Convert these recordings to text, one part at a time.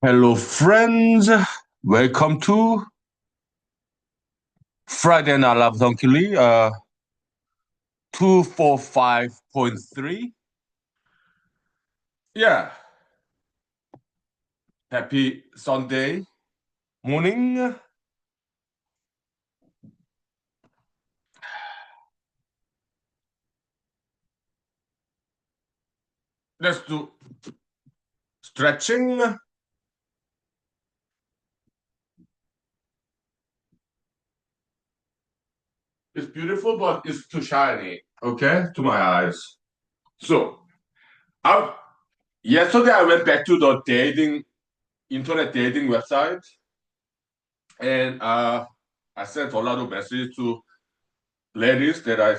Hello, friends. Welcome to Friday Night Love Hunkily, 245.3. Yeah, happy Sunday morning. Let's do stretching. It's beautiful, but it's too shiny, okay, to my eyes. So, I, yesterday I went back to the internet dating website, and I sent a lot of messages to ladies that I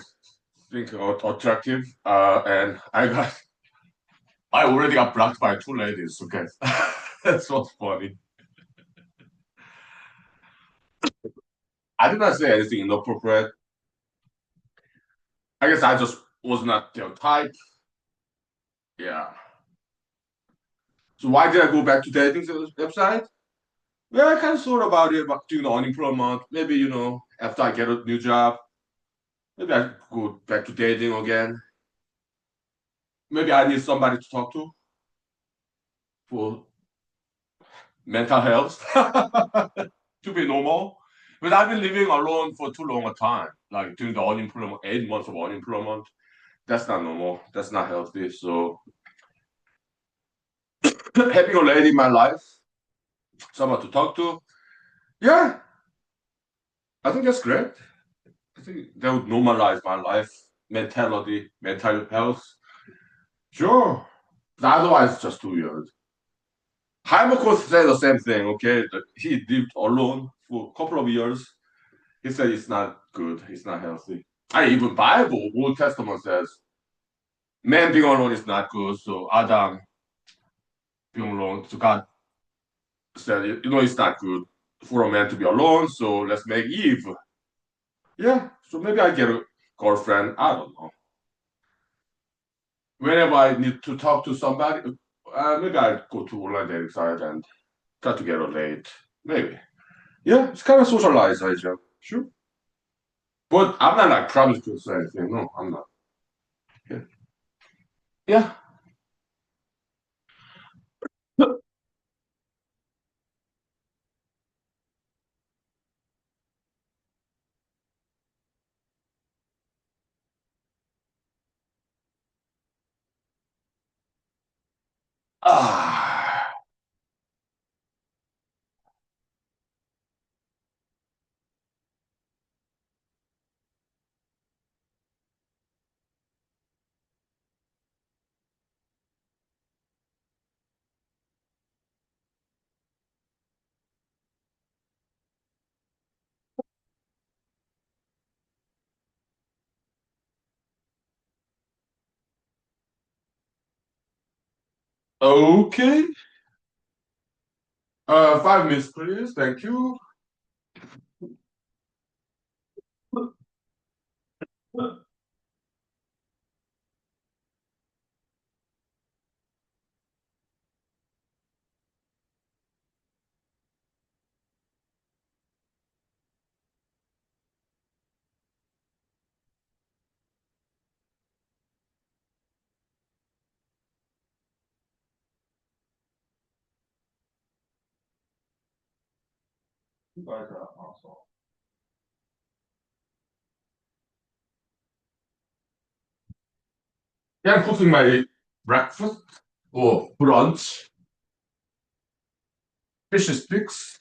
think are attractive, and I already got blocked by two ladies. Okay, that's what's funny. I did not say anything inappropriate. I guess I just was not their type. Yeah. So why did I go back to dating website? Yeah, I kind of thought about it about during the unemployment. Maybe after I get a new job, maybe I go back to dating again. Maybe I need somebody to talk to for mental health to be normal. But I've been living alone for too long a time. Like during the unemployment, 8 months of unemployment. That's not normal. That's not healthy. So having a lady in my life, someone to talk to, yeah, I think that's great. I think that would normalize my life, mentality, mental health. Sure. But otherwise, it's just too weird. Jaime could say the same thing, okay? He lived alone for a couple of years. He said it's not good, it's not healthy. I even Bible, Old Testament says, man being alone is not good. So Adam being alone, so God said, it's not good for a man to be alone, so let's make Eve. Yeah, so maybe I get a girlfriend. I don't know. Whenever I need to talk to somebody, maybe I go to online dating site and try to get a date. Maybe. Yeah, it's kind of socialization. Sure. But I'm not like promiscuous or anything. No, I'm not. Yeah. Yeah. Ah. Okay. 5 minutes, please. Thank you. Yeah, I'm cooking my breakfast or brunch. Fish sticks.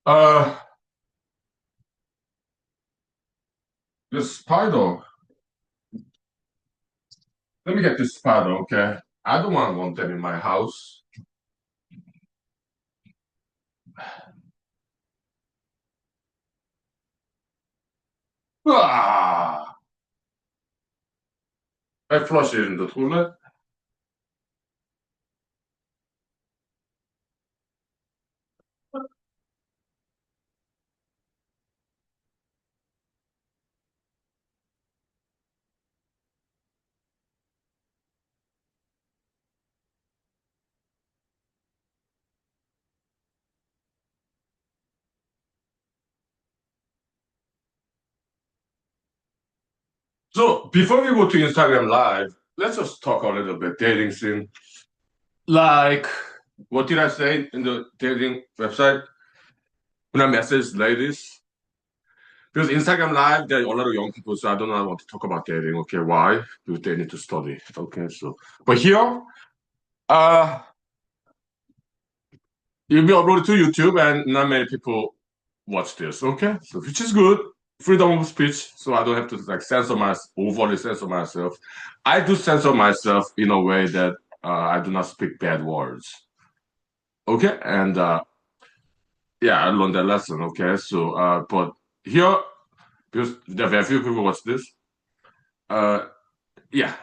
Uh, the spider. Let me get this spider, okay? I don't want them in my house. Ah, I flush it in the toilet. So before we go to Instagram Live, let's just talk a little bit dating scene. Like, what did I say in the dating website when I messaged ladies? Because Instagram Live, there are a lot of young people, so I don't know. I want to talk about dating. Okay, why? Because they need to study. Okay, so but here, uh, you'll be uploaded to YouTube, and not many people watch this. Okay, so which is good. Freedom of speech, so I don't have to like overly censor myself. I do censor myself in a way that I do not speak bad words. Okay, and yeah, I learned that lesson. Okay, so but here, because there are very few people watch this, uh, yeah,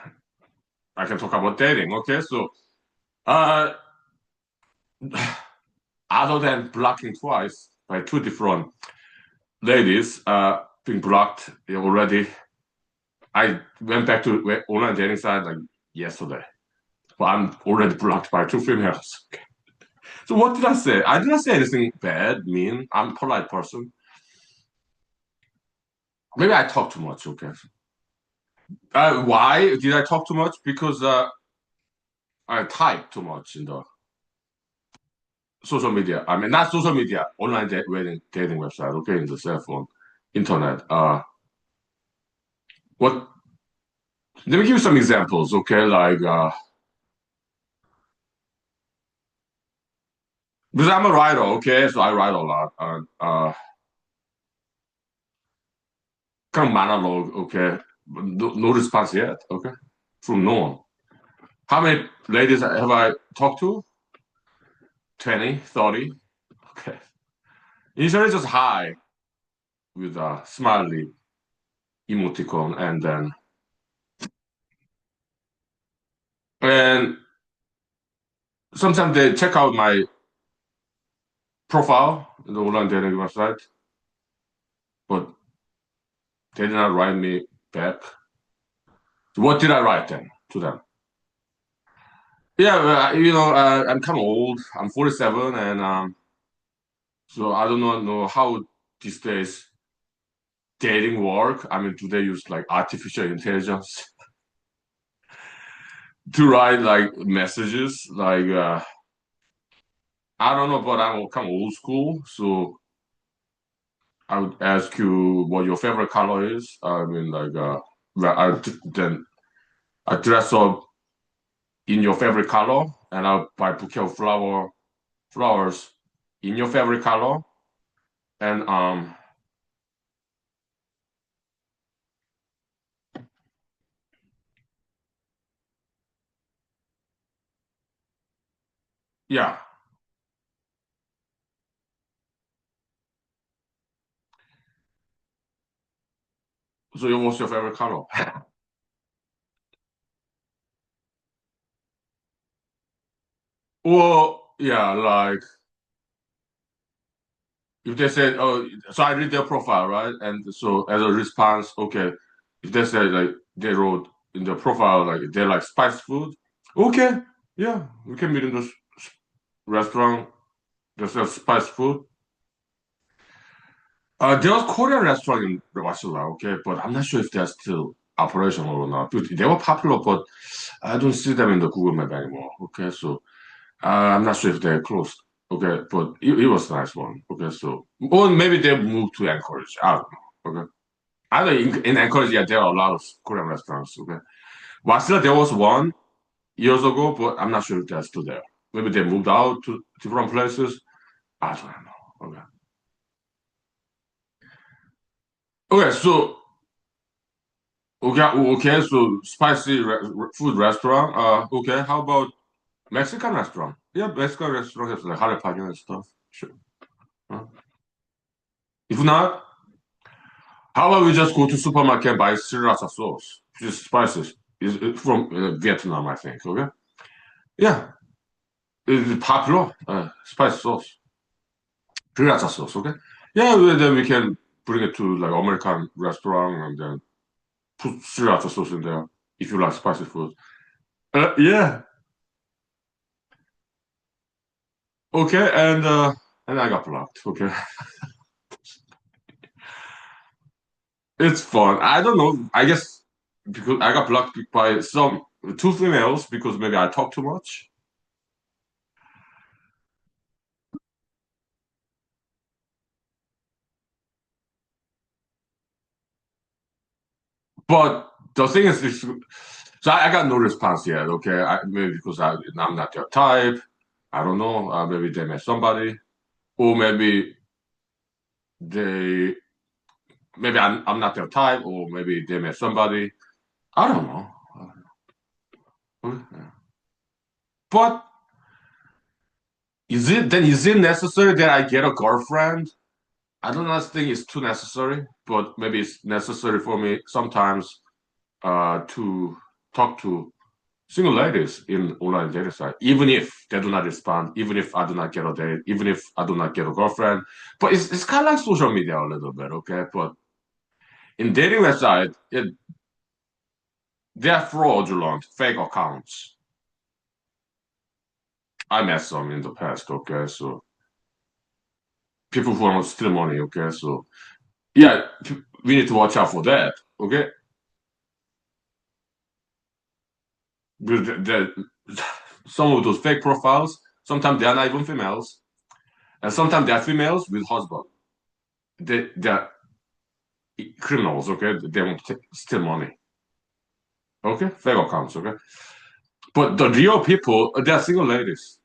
I can talk about dating. Okay, so uh, other than blocking twice by two different ladies, being blocked already, I went back to online dating site like yesterday. But I'm already blocked by two females. So what did I say? I didn't say anything bad, mean. I'm a polite person. Maybe I talk too much. Okay. Why did I talk too much? Because I type too much in the social media. I mean, not social media, online dating website. Okay, in the cell phone, internet. What? Let me give you some examples. Okay, like because I'm a writer. Okay, so I write a lot. Kind of monologue. Okay, no response yet. Okay, from no one. How many ladies have I talked to? 20, 30? Okay. Initially just hi with a smiley emoticon and sometimes they check out my profile in the online dating website, but they did not write me back. So what did I write then to them? Yeah, I'm kind of old. I'm 47, and so I don't know how these days dating work. I mean, do they use like artificial intelligence to write like messages? Like I don't know, but I'm kind of old school, so I would ask you what your favorite color is. I mean, like well, then I dress up in your favorite color, and I'll buy a bouquet of flowers in your favorite color, and yeah. So what's your favorite color? Well, yeah, like if they said, oh, so I read their profile, right? And so as a response, okay, if they said like they wrote in their profile like they like spicy food, okay, yeah, we can meet in this restaurant that sells spicy food. There was Korean restaurant in Wasilla, okay, but I'm not sure if they're still operational or not. They were popular, but I don't see them in the Google Map anymore. Okay, so I'm not sure if they're closed. Okay, but it was a nice one. Okay, so or maybe they moved to Anchorage. I don't know. Okay, I know in Anchorage, yeah, there are a lot of Korean restaurants. Okay, Wasilla there was one years ago, but I'm not sure if they're still there. Maybe they moved out to different places. I don't know. Okay. Okay, so okay, so spicy food restaurant. Okay, how about Mexican restaurant? Yeah, Mexican restaurant has like jalapeno and stuff. Sure. Huh? If not, how about we just go to supermarket and buy sriracha sauce, which is spices. It's from Vietnam, I think. Okay. Yeah, it's popular spice sauce, sriracha sauce. Okay. Yeah, then we can bring it to like American restaurant and then put sriracha sauce in there if you like spicy food. Yeah. Okay, and I got blocked. Okay, it's fun. I don't know. I guess because I got blocked by some two females because maybe I talk too much. But the thing is, so I got no response yet. Okay, maybe because I'm not their type. I don't know. Maybe they met somebody, or they maybe I'm not their type, or maybe they met somebody. I don't know. But is it necessary that I get a girlfriend? I don't know, think it's too necessary, but maybe it's necessary for me sometimes to talk to single ladies in online dating site, even if they do not respond, even if I do not get a date, even if I do not get a girlfriend. But it's kind of like social media a little bit, okay? But in dating website, they are fraudulent, fake accounts. I met some in the past, okay? So people who want to steal money, okay? So yeah, we need to watch out for that, okay? Because some of those fake profiles, sometimes they are not even females, and sometimes they are females with husband. They're criminals, okay? They want to steal money, okay? Fake accounts, okay? But the real people, they are single ladies,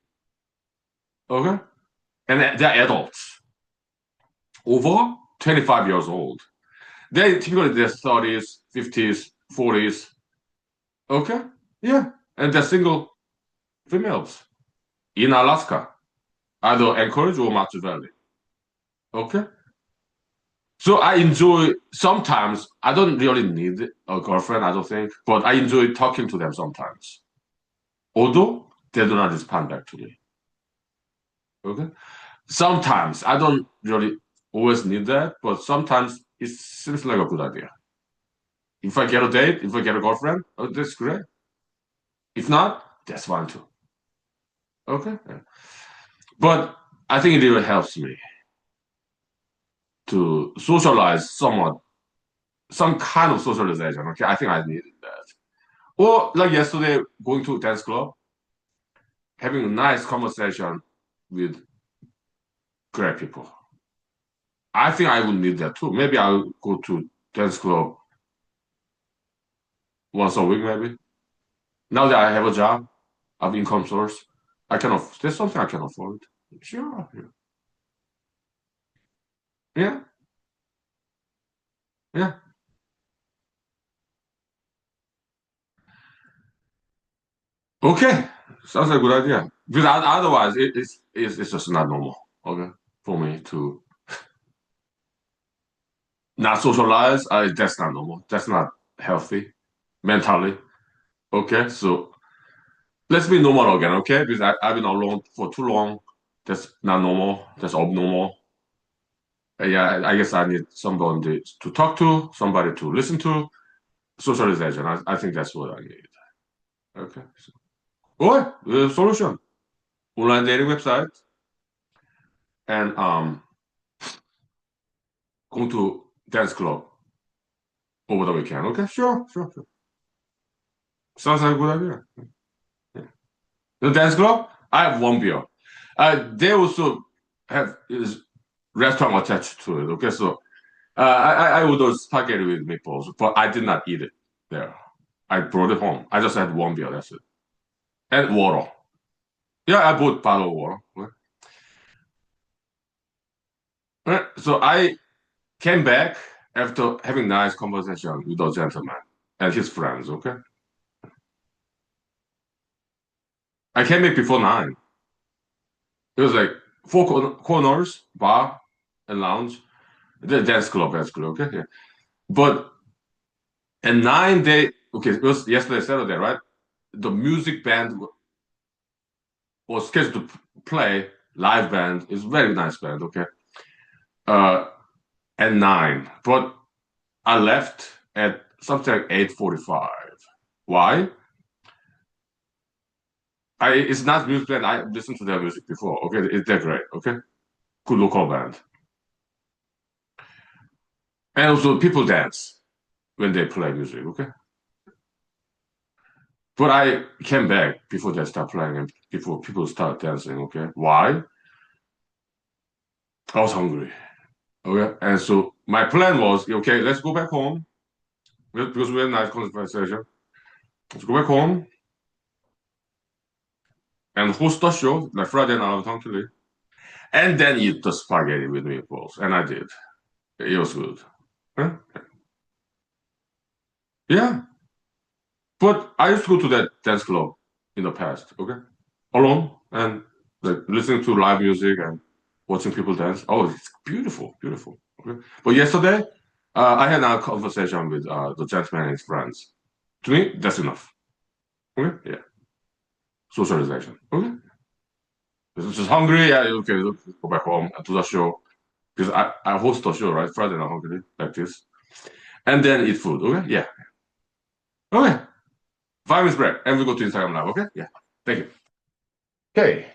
okay? And they're adults, over 25 years old. They typically their 30s, 50s, 40s, okay? Yeah, and they're single females in Alaska, either Anchorage or Matsu Valley, okay? So I enjoy sometimes. I don't really need a girlfriend, I don't think, but I enjoy talking to them sometimes. Although they do not respond back to me. Okay. Sometimes I don't really always need that, but sometimes it seems like a good idea. If I get a date, if I get a girlfriend, oh, that's great. If not, that's fine too. Okay. Yeah. But I think it really helps me to socialize somewhat, some kind of socialization. Okay. I think I needed that. Or like yesterday, going to dance club, having a nice conversation with great people. I think I would need that too. Maybe I'll go to dance club once a week, maybe. Now that I have a job, I have income source, there's something I can afford. Sure. Yeah. Yeah. Okay. Sounds like a good idea. Because otherwise, it's just not normal. Okay. For me to not socialize, that's not normal. That's not healthy mentally. Okay. So let's be normal again, okay? Because I've been alone for too long. That's not normal. That's abnormal. Yeah, I guess I need somebody to talk to, somebody to listen to. Socialization. I think that's what I need. Okay. Well, solution. Online dating website and go to dance club over the weekend. Okay, sure. Sounds like a good idea. Yeah. The dance club, I have one beer. They also have is restaurant attached to it. Okay, so I ordered spaghetti with meatballs, but I did not eat it there. I brought it home. I just had one beer. That's it, and water. Yeah, I bought bottle of water. So I came back. after having nice conversation with the gentleman and his friends. Okay, I came back before 9. It was like four corners, bar and lounge, the dance club. Okay, yeah. But at 9 they okay, it was yesterday Saturday, right? The music band was scheduled to play live band. It's very nice band. Okay, uh, at 9, but I left at something like 8:45. Why? It's not music band. I listened to their music before. Okay, they're great. Okay, good local band, and also people dance when they play music. Okay, but I came back before they start playing and before people start dancing. Okay, why? I was hungry. Okay, and so my plan was okay. Let's go back home because we had a nice conversation. Let's go back home and host a show like Friday night Huhnkie, and then eat the spaghetti with meatballs, and I did. It was good. Huh? Yeah, but I used to go to that dance club in the past. Okay, alone and like listening to live music and watching people dance. Oh, it's beautiful, beautiful. Okay, but yesterday I had a conversation with the gentleman and his friends. To me, that's enough. Okay, yeah, socialization. Okay, just hungry. Yeah, okay, look, go back home and to the show because I host a show right Friday night hungry like this, and then eat food. Okay, yeah, okay. 5 minutes break, and we go to Instagram live. Okay, yeah. Thank you. Okay.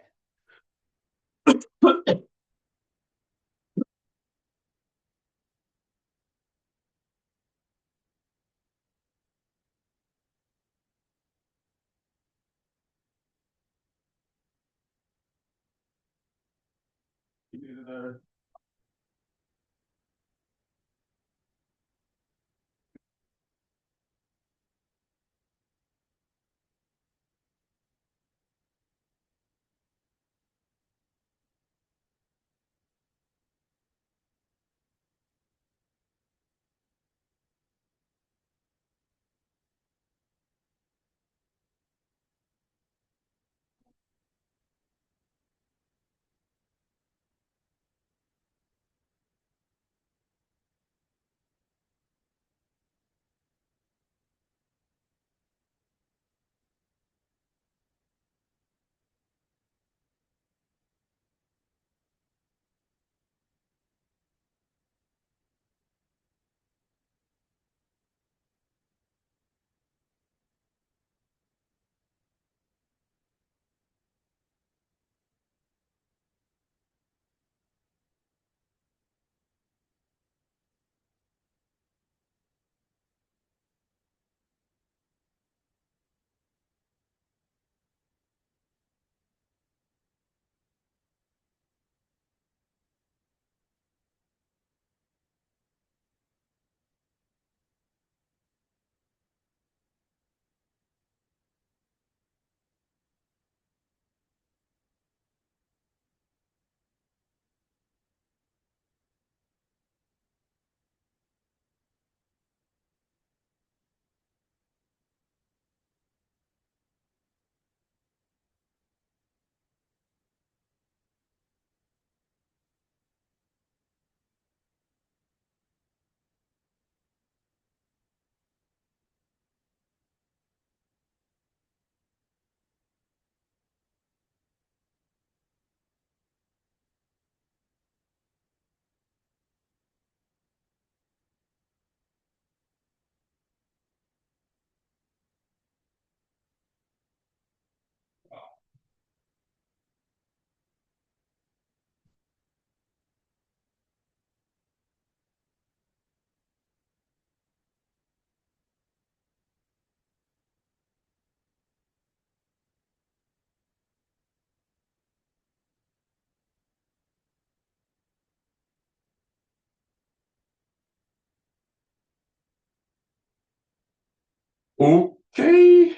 Okay.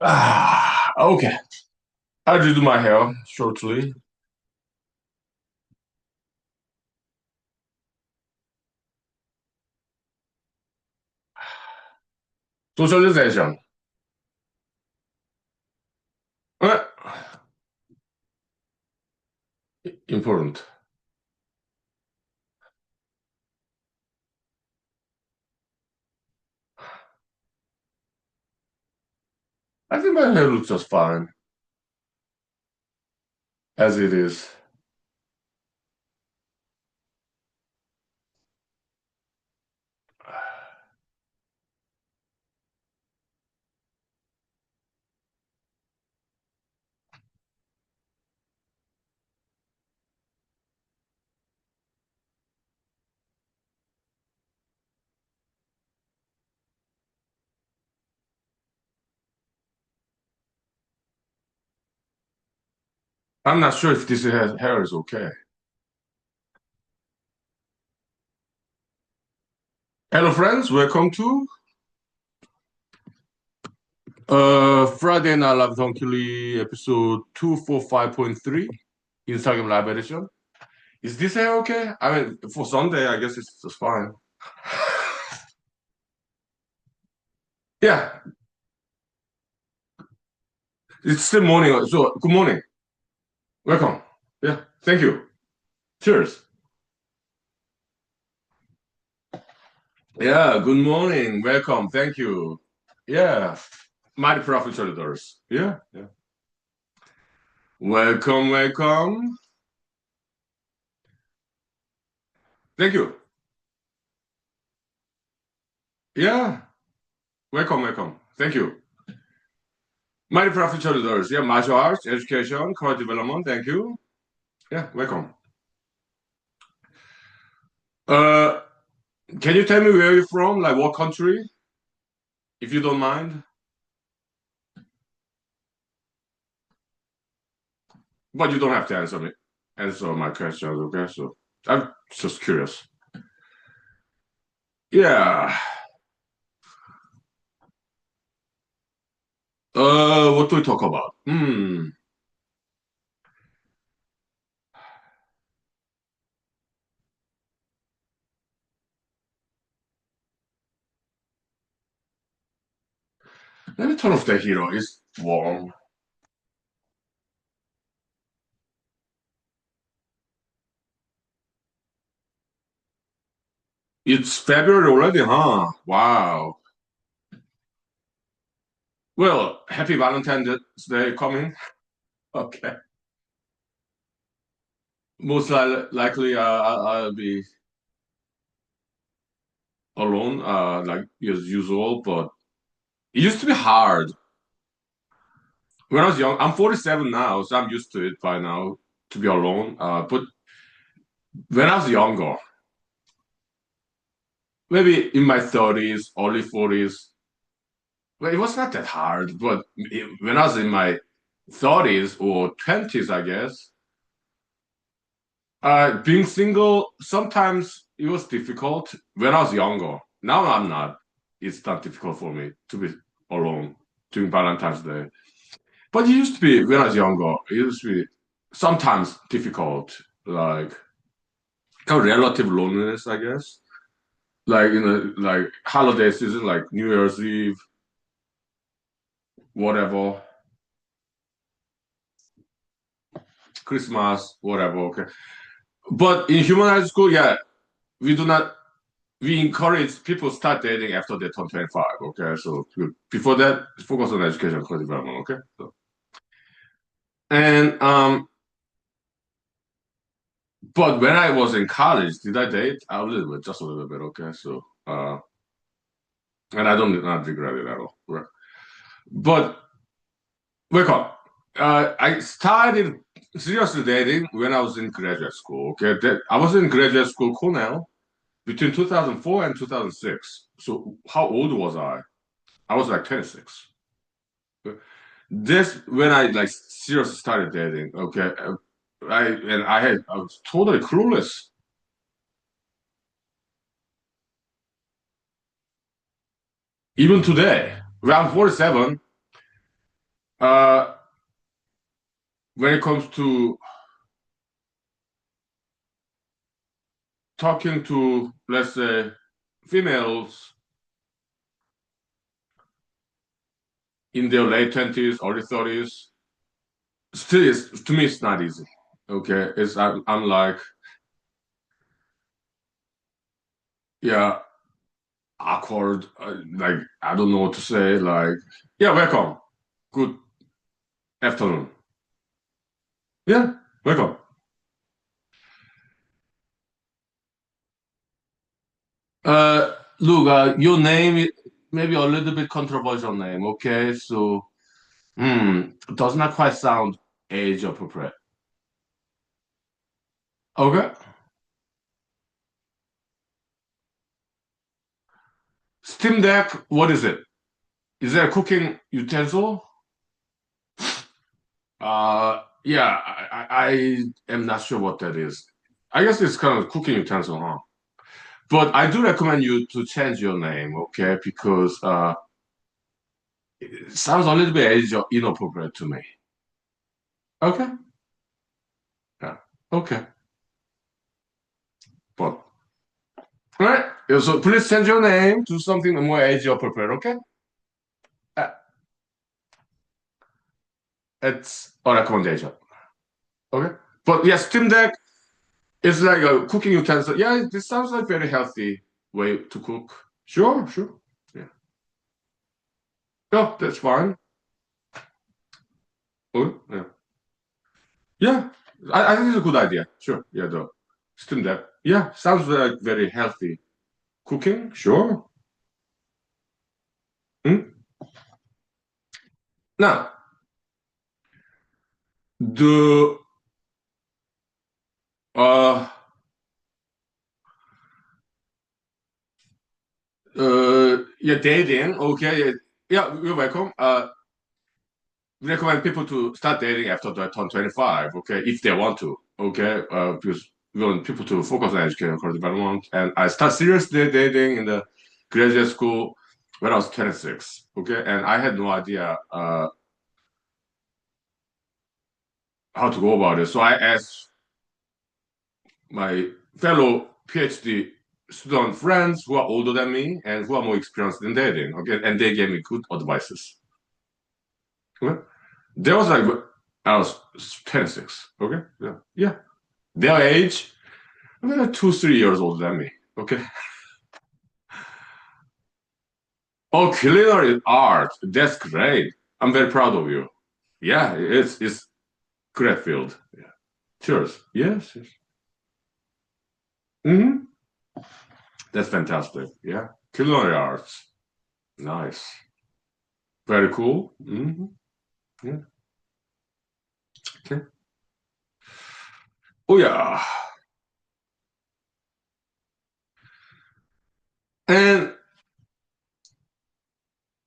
Okay. I do my hair shortly. Socialization. Uh, Important. I think my hair looks just fine as it is. I'm not sure if this hair is okay. Hello, friends. Welcome to Friday Night Live Huhnkie episode 245.3 Instagram live edition. Is this hair okay? I mean, for Sunday, I guess it's just fine. Yeah, it's still morning. So, good morning. Welcome. Yeah, thank you. Cheers. Yeah, good morning. Welcome. Thank you. Yeah, my profit shoulders. Yeah, yeah. Welcome, welcome. Thank you. Yeah, welcome, welcome. Thank you. My profit shoulders. Yeah, martial arts, education, core development. Thank you. Yeah, welcome. Uh, can you tell me where you're from? Like what country, if you don't mind? But you don't have to answer my questions. Okay, so I'm just curious. Yeah. What do we talk about? Let me turn off the heater. It's warm. It's February already, huh? Wow. Well, happy Valentine's Day coming. Okay. Most likely, I'll be alone, like as usual. But it used to be hard when I was young. I'm 47 now, so I'm used to it by now to be alone. But when I was younger, maybe in my 30s, early 40s, well, it was not that hard. But when I was in my 30s or 20s, I guess, being single, sometimes it was difficult when I was younger. Now I'm not. It's not difficult for me to be alone during Valentine's Day. But it used to be when I was younger. It used to be sometimes difficult, like kind of relative loneliness, I guess. Like like holiday season, like New Year's Eve, whatever, Christmas, whatever. Okay, but in human high school, yeah, we do not we encourage people start dating after they turn 25. Okay, so before that, focus on education for development. Okay, so, and but when I was in college, did I date? A little bit, just a little bit. Okay, so and I don't not regret it at all. Right. But wake up. I started seriously dating when I was in graduate school. Okay, I was in graduate school, Cornell, between 2004 and 2006. So how old was I? I was like 26. This when I like seriously started dating. Okay, I was totally clueless. Even today, when I'm 47, Uh, when it comes to talking to, let's say, females in their late 20s, early 30s, still is to me it's not easy. Okay, I'm like, yeah, awkward. Like I don't know what to say. Like, yeah, welcome. Good afternoon. Yeah, welcome. Look, your name maybe a little bit controversial name. Okay, so does not quite sound age appropriate. Okay, Steam Deck. What is it? Is that a cooking utensil? Yeah, I am not sure what that is. I guess it's kind of cooking utensil, huh? But I do recommend you to change your name, okay? Because it sounds a little bit age inappropriate to me. Okay, yeah, okay. But all right, yeah, so please change your name to something more age appropriate, okay? Uh, it's a recommendation, okay? But yeah, Steam Deck is like a cooking utensil. Yeah, this sounds like very healthy way to cook. Sure, sure. Yeah. Yeah, that's fine. Oh, yeah. Yeah, I think it's a good idea. Sure. Yeah, the Steam Deck. Yeah, sounds like very healthy. Cooking? Sure. Hmm? Now, the uh yeah, dating. Okay, yeah, yeah, you're welcome. We recommend people to start dating after they turn 25, okay, if they want to, okay, because we want people to focus on education and career development. And I start seriously dating in the graduate school when I was 26, okay, and I had no idea how to go about it. So I asked my fellow PhD student friends who are older than me and who are more experienced in dating, okay, and they gave me good advices. Okay? There was like I was 26, okay, yeah, yeah. Their age, I mean, like 2, 3 years older than me. Okay. Oh, culinary art. That's great. I'm very proud of you. Yeah, it's great field. Yeah. Cheers. Yes. Yes. Hmm. That's fantastic. Yeah. Culinary arts. Nice. Very cool. Hmm. Yeah. Okay. Oh yeah. And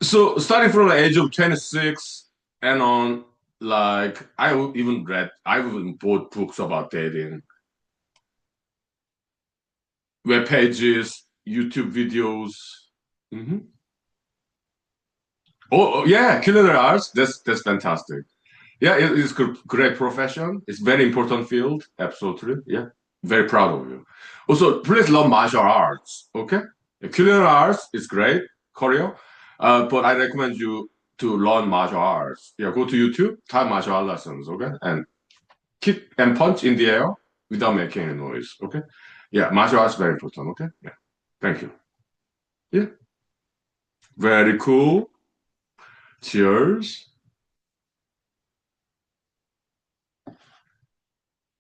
so starting from the age of 26 and on, like I even bought books about dating, web pages, YouTube videos. Hmm. Oh, yeah, culinary arts. That's fantastic. Yeah, it's a great profession. It's very important field. Absolutely. Yeah, very proud of you. Also, please learn martial arts. Okay, culinary arts is great, Korea, but I recommend you to learn martial arts. Yeah, go to YouTube, type martial art lessons. Okay, and kick and punch in the air without making any noise. Okay. Yeah, martial arts is very important. Okay. Yeah. Thank you. Yeah. Very cool. Cheers.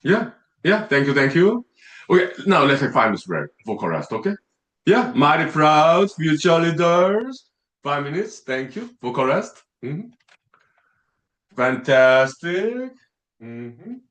Yeah, yeah. Thank you, thank you. Okay, now let's take 5 minutes break. Vocal rest, okay? Yeah, mighty proud future leaders. 5 minutes, thank you. Vocal rest. Mhm. Fantastic. Mhm.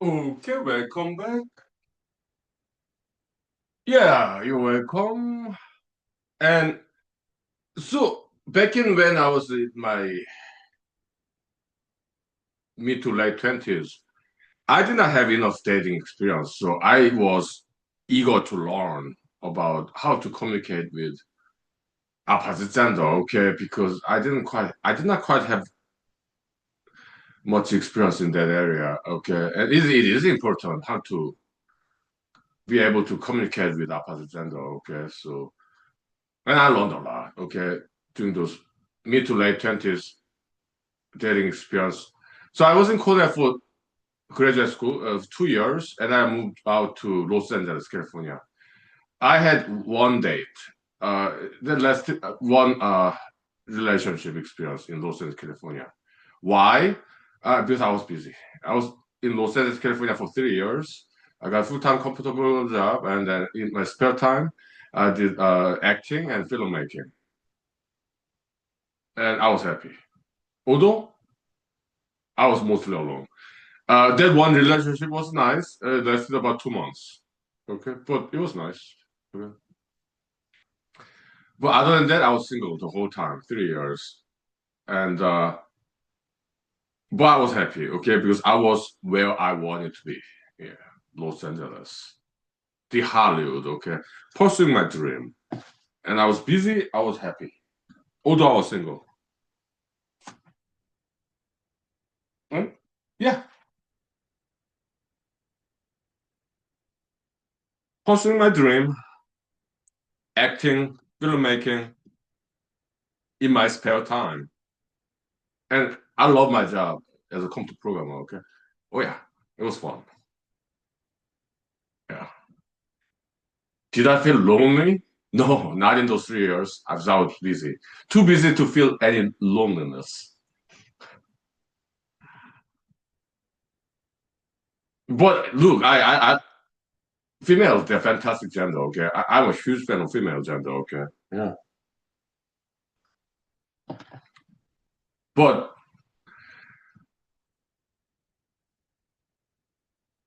Okay, welcome back. Yeah, you're welcome. And so back in when I was in my mid to late 20s, I did not have enough dating experience. So I was eager to learn about how to communicate with opposite gender, okay, because I did not quite have much experience in that area, okay. And it is important how to be able to communicate with opposite gender, okay. So and I learned a lot, okay, during those mid to late 20s dating experience. So I was in Korea for graduate school of 2 years, and I moved out to Los Angeles, California. I had one date, uh, that lasted one relationship experience in Los Angeles, California. Why? Because I was busy. I was in Los Angeles, California for 3 years. I got a full-time comfortable job, and then in my spare time, I did acting and filmmaking, and I was happy. Although I was mostly alone. That one relationship was nice. Lasted about 2 months. Okay, but it was nice. Okay. But other than that, I was single the whole time, 3 years, and but I was happy. Okay, because I was where I wanted to be. Yeah, Los Angeles, the Hollywood. Okay, pursuing my dream, and I was busy. I was happy, although I was single. Hmm? Yeah, pursuing my dream, acting, filmmaking in my spare time. And I love my job as a computer programmer. Okay. Oh yeah, it was fun. Yeah. Did I feel lonely? No, not in those 3 years. I was busy, too busy to feel any loneliness. But look, females, they're fantastic gender. Okay, I'm a huge fan of female gender. Okay. Yeah. But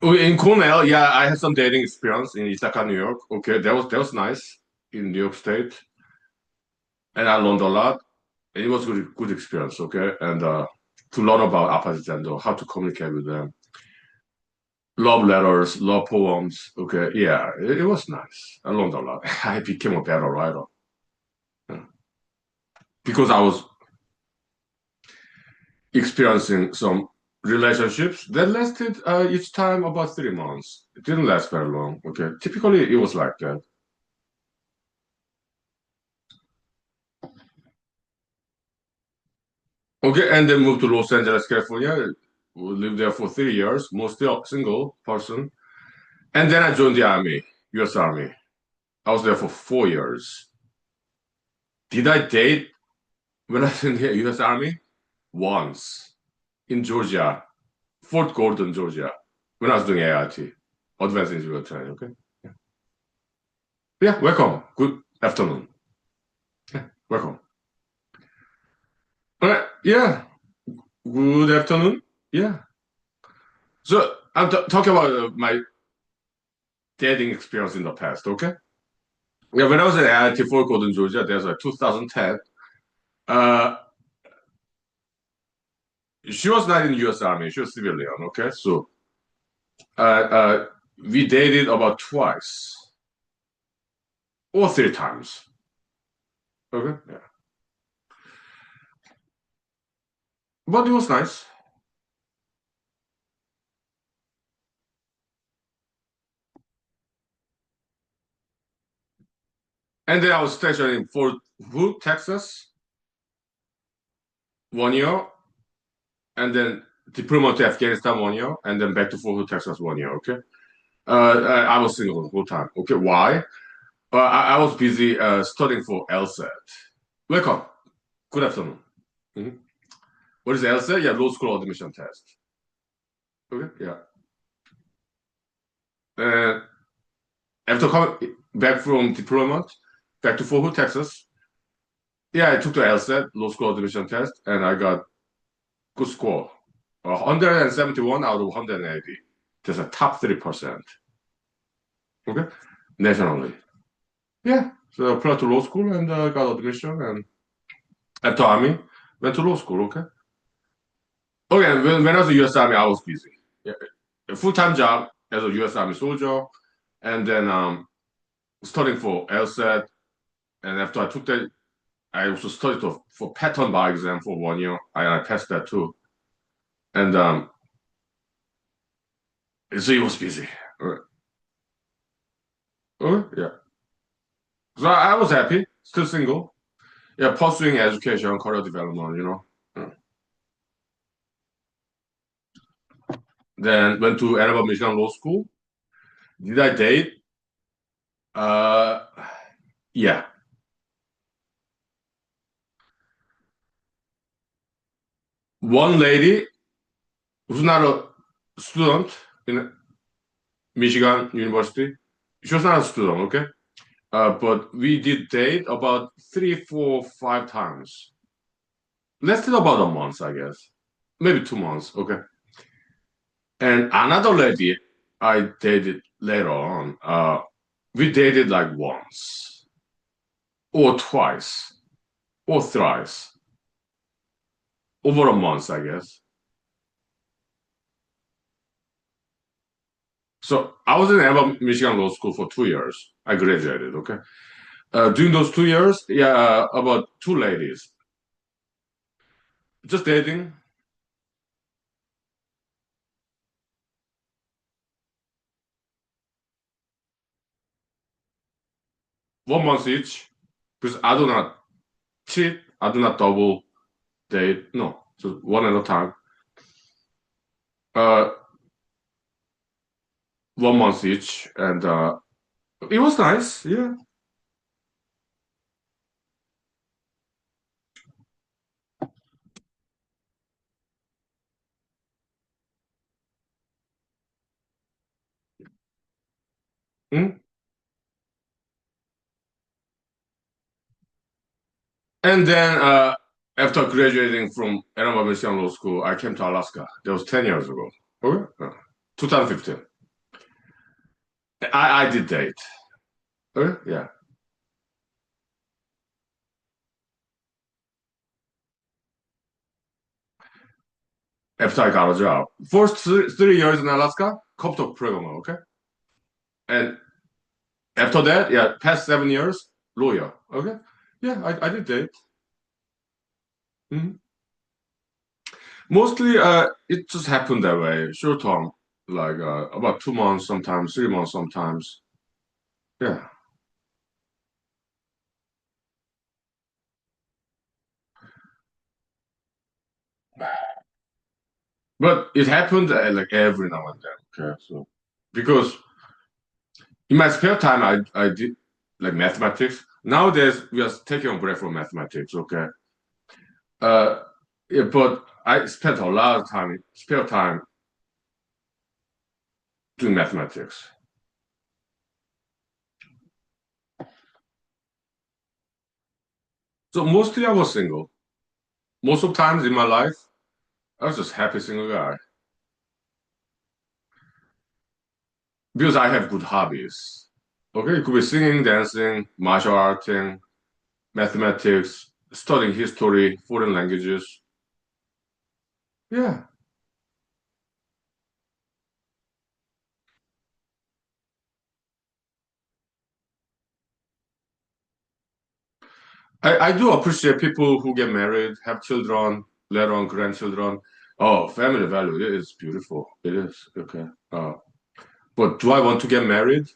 in Cornell, yeah, I had some dating experience in Ithaca, New York. Okay, that was nice in New York State, and I learned a lot. It was good experience, okay, and to learn about opposite gender, how to communicate with them, love letters, love poems, okay, yeah, it was nice. I learned a lot. I became a better writer, yeah, because I was experiencing some relationships that lasted each time about 3 months. It didn't last very long, okay. Typically, it was like that. Okay, and then moved to Los Angeles, California. We lived there for 3 years, mostly a single person. And then I joined the army, US Army. I was there for 4 years. Did I date when I was in the US Army? Once in Georgia, Fort Gordon, Georgia, when I was doing AIT, Advanced Individual Training. Okay. Yeah, welcome. Good afternoon. Yeah, welcome. All right. Yeah, good afternoon. Yeah. So I'm talking about my dating experience in the past. Okay. Yeah, when I was at AIT Fort Gordon, Georgia, there's a 2010. Uh, she was not in U.S. Army. She was civilian. Okay, so uh, we dated about twice or 3 times. Okay, yeah, but it was nice. And then I was stationed in Fort Hood, Texas, 1 year, and then deployment to Afghanistan 1 year, and then back to Fort Hood, Texas 1 year. Okay, I was single the whole time. Okay, why? I was busy studying for LSAT. Welcome. Good afternoon. Mhm. What is LSAT? Yeah, law school admission test. Okay, yeah. And after coming back from deployment, back to Fort Hood, Texas, yeah, I took the LSAT, law school admission test, and I got good score. 171 out of 180. There's a top 3%. Okay, nationally. Yeah. So I applied to law school and got admission, and after army went to law school. Okay. Okay. When I was in U.S. Army, I was busy. Yeah. A full-time job as a U.S. Army soldier, and then studying for LSAT. And after I took that, I also studied for pattern bar exam for 1 year. I passed that too. And so he was busy. Yeah. So I was happy, still single. Yeah, pursuing education, career development. Yeah. Then went to Ann Arbor, Michigan Law School. Did I date? Uh, yeah. One lady who's not a student in Michigan University. She was not a student, okay? But we did date about 3, 4, 5 times. Lasted about a month, I guess. Maybe 2 months, okay? And another lady I dated later on, we dated like once, or twice, or thrice, over a month, I guess. So I was in Alabama, Michigan Law School for 2 years. I graduated, okay? During those 2 years, yeah, about two ladies. Just dating. One month each. Because I do not cheat. I do not double date. No, just one at a time. Uh, 1 month each. And it was nice, yeah. Mm. And then after graduating from Ann Arbor, Michigan Law School, I came to Alaska. That was 10 years ago. Okay? 2015. I did date. Okay? Yeah. After I got a job. First 3 years in Alaska, co-op programmer, okay? And after that, yeah, past 7 years, lawyer, okay? Yeah, I did date. Mhm. Mostly, it just happened that way, short term, like about 2 months sometimes, 3 months sometimes. Yeah. But it happened like every now and then, okay? So, because in my spare time, I did like mathematics. Nowadays, we are taking a break from mathematics, okay? Uh, yeah, but I spent a lot of time, spare time, doing mathematics. So mostly I was single. Most of times in my life, I was just happy single guy because I have good hobbies. Okay, it could be singing, dancing, martial arting, mathematics, studying history, foreign languages. Yeah, I do appreciate people who get married, have children, later on grandchildren. Oh, family value, it is beautiful. It is, okay. But do I want to get married?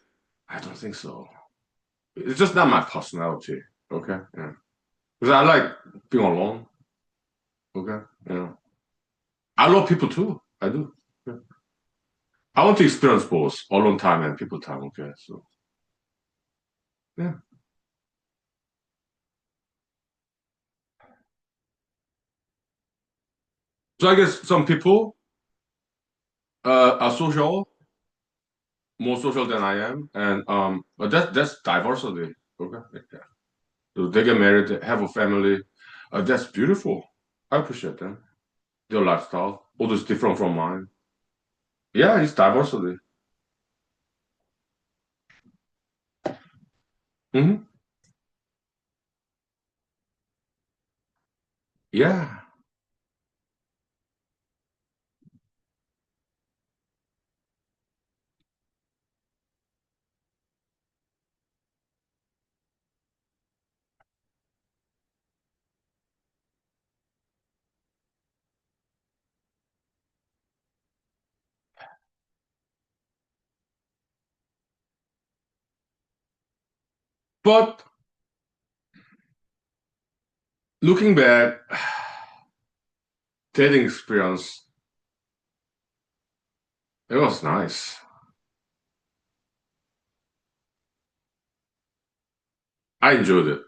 I don't think so. It's just not my personality. Okay. Yeah. Because I like being alone. Okay. Yeah. I love people too. I do. Yeah. I want to experience both alone time and people time. Okay. So yeah. So I guess some people are social, more social than I am, and but that's diversity. Okay. Yeah. So they get married, they have a family. That's beautiful. I appreciate them. Their lifestyle, all is different from mine. Yeah, it's diversity. Hmm. Yeah. But looking back, dating experience, it was nice. I enjoyed it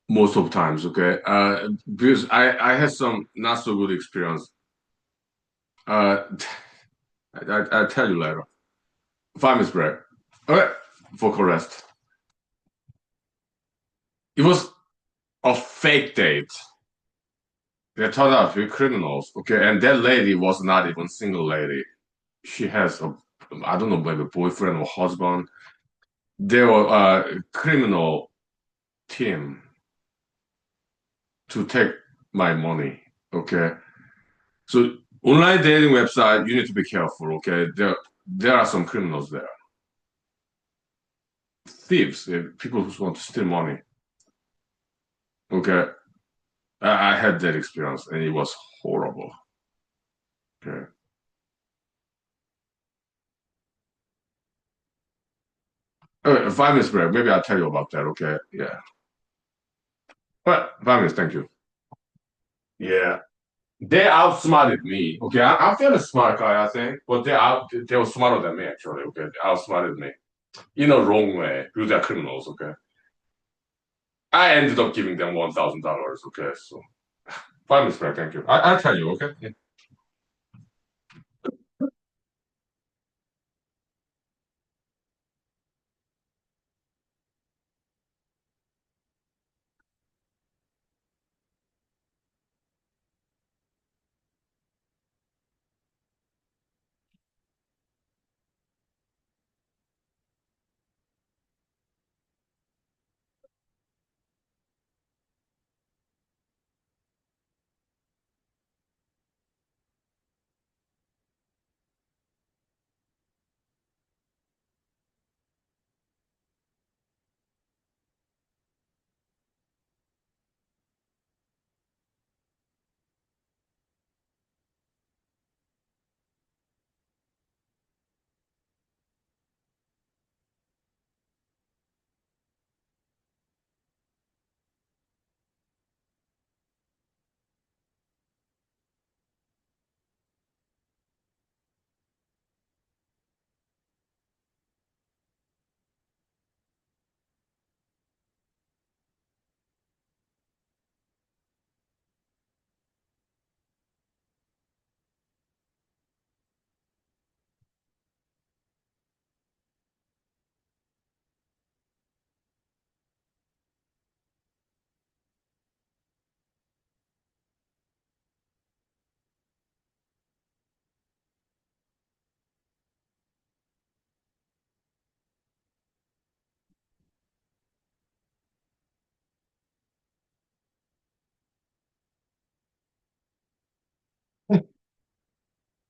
most of times, okay? Because I had some not so good experience. Uh, I'll tell you later. 5 minutes break. Okay, vocal rest. It was a fake date. They turned out to be criminals, okay? And that lady was not even single lady. She has a, I don't know, maybe boyfriend or husband. They were a criminal team to take my money, okay? So online dating website, you need to be careful, okay? There are some criminals there, thieves, people who want to steal money, okay? I had that experience and it was horrible, okay? 5 minutes break. Maybe I'll tell you about that, okay? Yeah. But 5 minutes, thank you. Yeah. They outsmarted me. Okay, I'm feeling smart guy, I think, but they were smarter than me actually. Okay, they outsmarted me in a wrong way because they're criminals. Okay, I ended up giving them $1,000. Okay, so 5 minutes back. Thank you. I'll tell you. Okay. Yeah.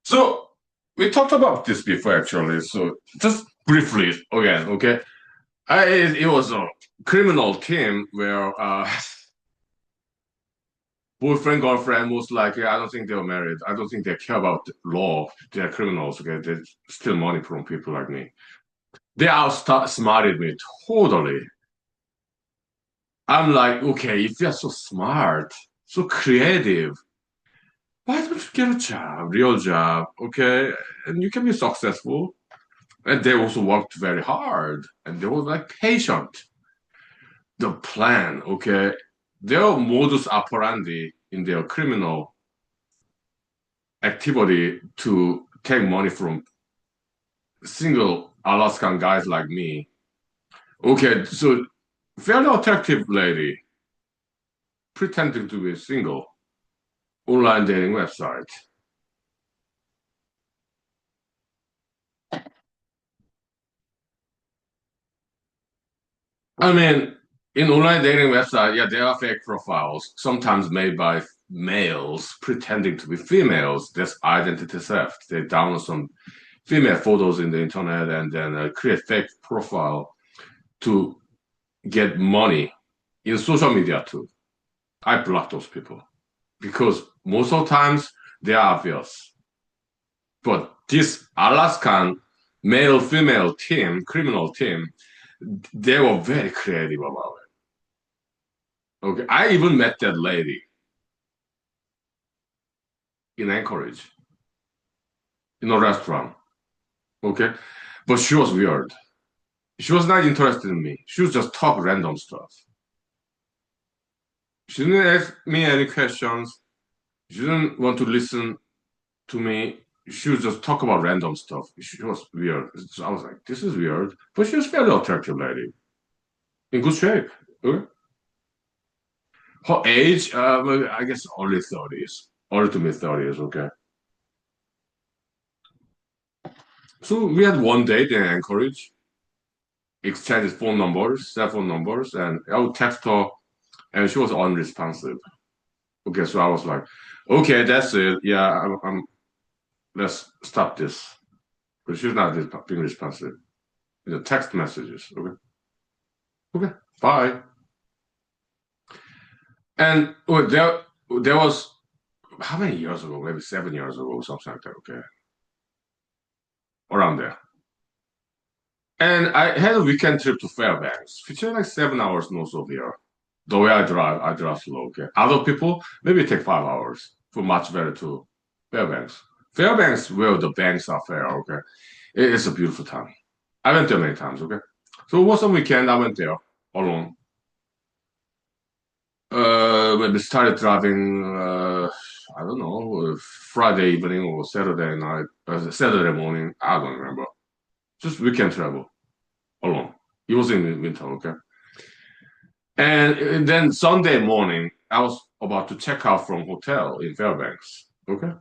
So we talked about this before actually. So just briefly again. Okay, it was a criminal team where boyfriend girlfriend most likely. I don't think they were married. I don't think they care about the law. They're criminals. Okay, they steal money from people like me. They outsmarted me totally. I'm like, okay, if you're so smart, so creative, why don't you get a job, real job, okay? And you can be successful. And they also worked very hard and they were like patient. The plan, okay? Their modus operandi in their criminal activity to take money from single Alaskan guys like me. Okay, so fairly attractive lady pretending to be single online dating website. I mean, in online dating website, yeah, there are fake profiles, sometimes made by males pretending to be females. That's identity theft. They download some female photos in the internet and then create fake profile to get money in social media too. I block those people because most of the times they are obvious. But this Alaskan male female team, criminal team, they were very creative about it. Okay, I even met that lady in Anchorage in a restaurant. Okay, but she was weird. She was not interested in me. She was just talk random stuff. She didn't ask me any questions. She didn't want to listen to me. She would just talk about random stuff. She was weird. So I was like, this is weird. But she was very attractive lady, in good shape. Okay? Her age, well, I guess early 30s, early to mid 30s. Okay. So we had one date in Anchorage, exchanged phone numbers, cell phone numbers, and I would text her, and she was unresponsive. Okay, so I was like, okay, that's it. Yeah, let's stop this. But she's not being responsive. Text messages. Okay, okay, bye. And there was how many years ago? Maybe 7 years ago, or something like that. Okay, around there. And I had a weekend trip to Fairbanks, which is like 7 hours north of here. The way I drive slow. Okay, other people maybe take 5 hours from much better to Fairbanks. Fairbanks, where the banks are fair. Okay, it's a beautiful town. I went there many times. Okay, so it was a weekend. I went there alone. When we started driving, I don't know, Friday evening or Saturday night, Saturday morning. I don't remember. Just weekend travel alone. It was in winter, okay. And then Sunday morning, I was about to check out from hotel in Fairbanks, okay,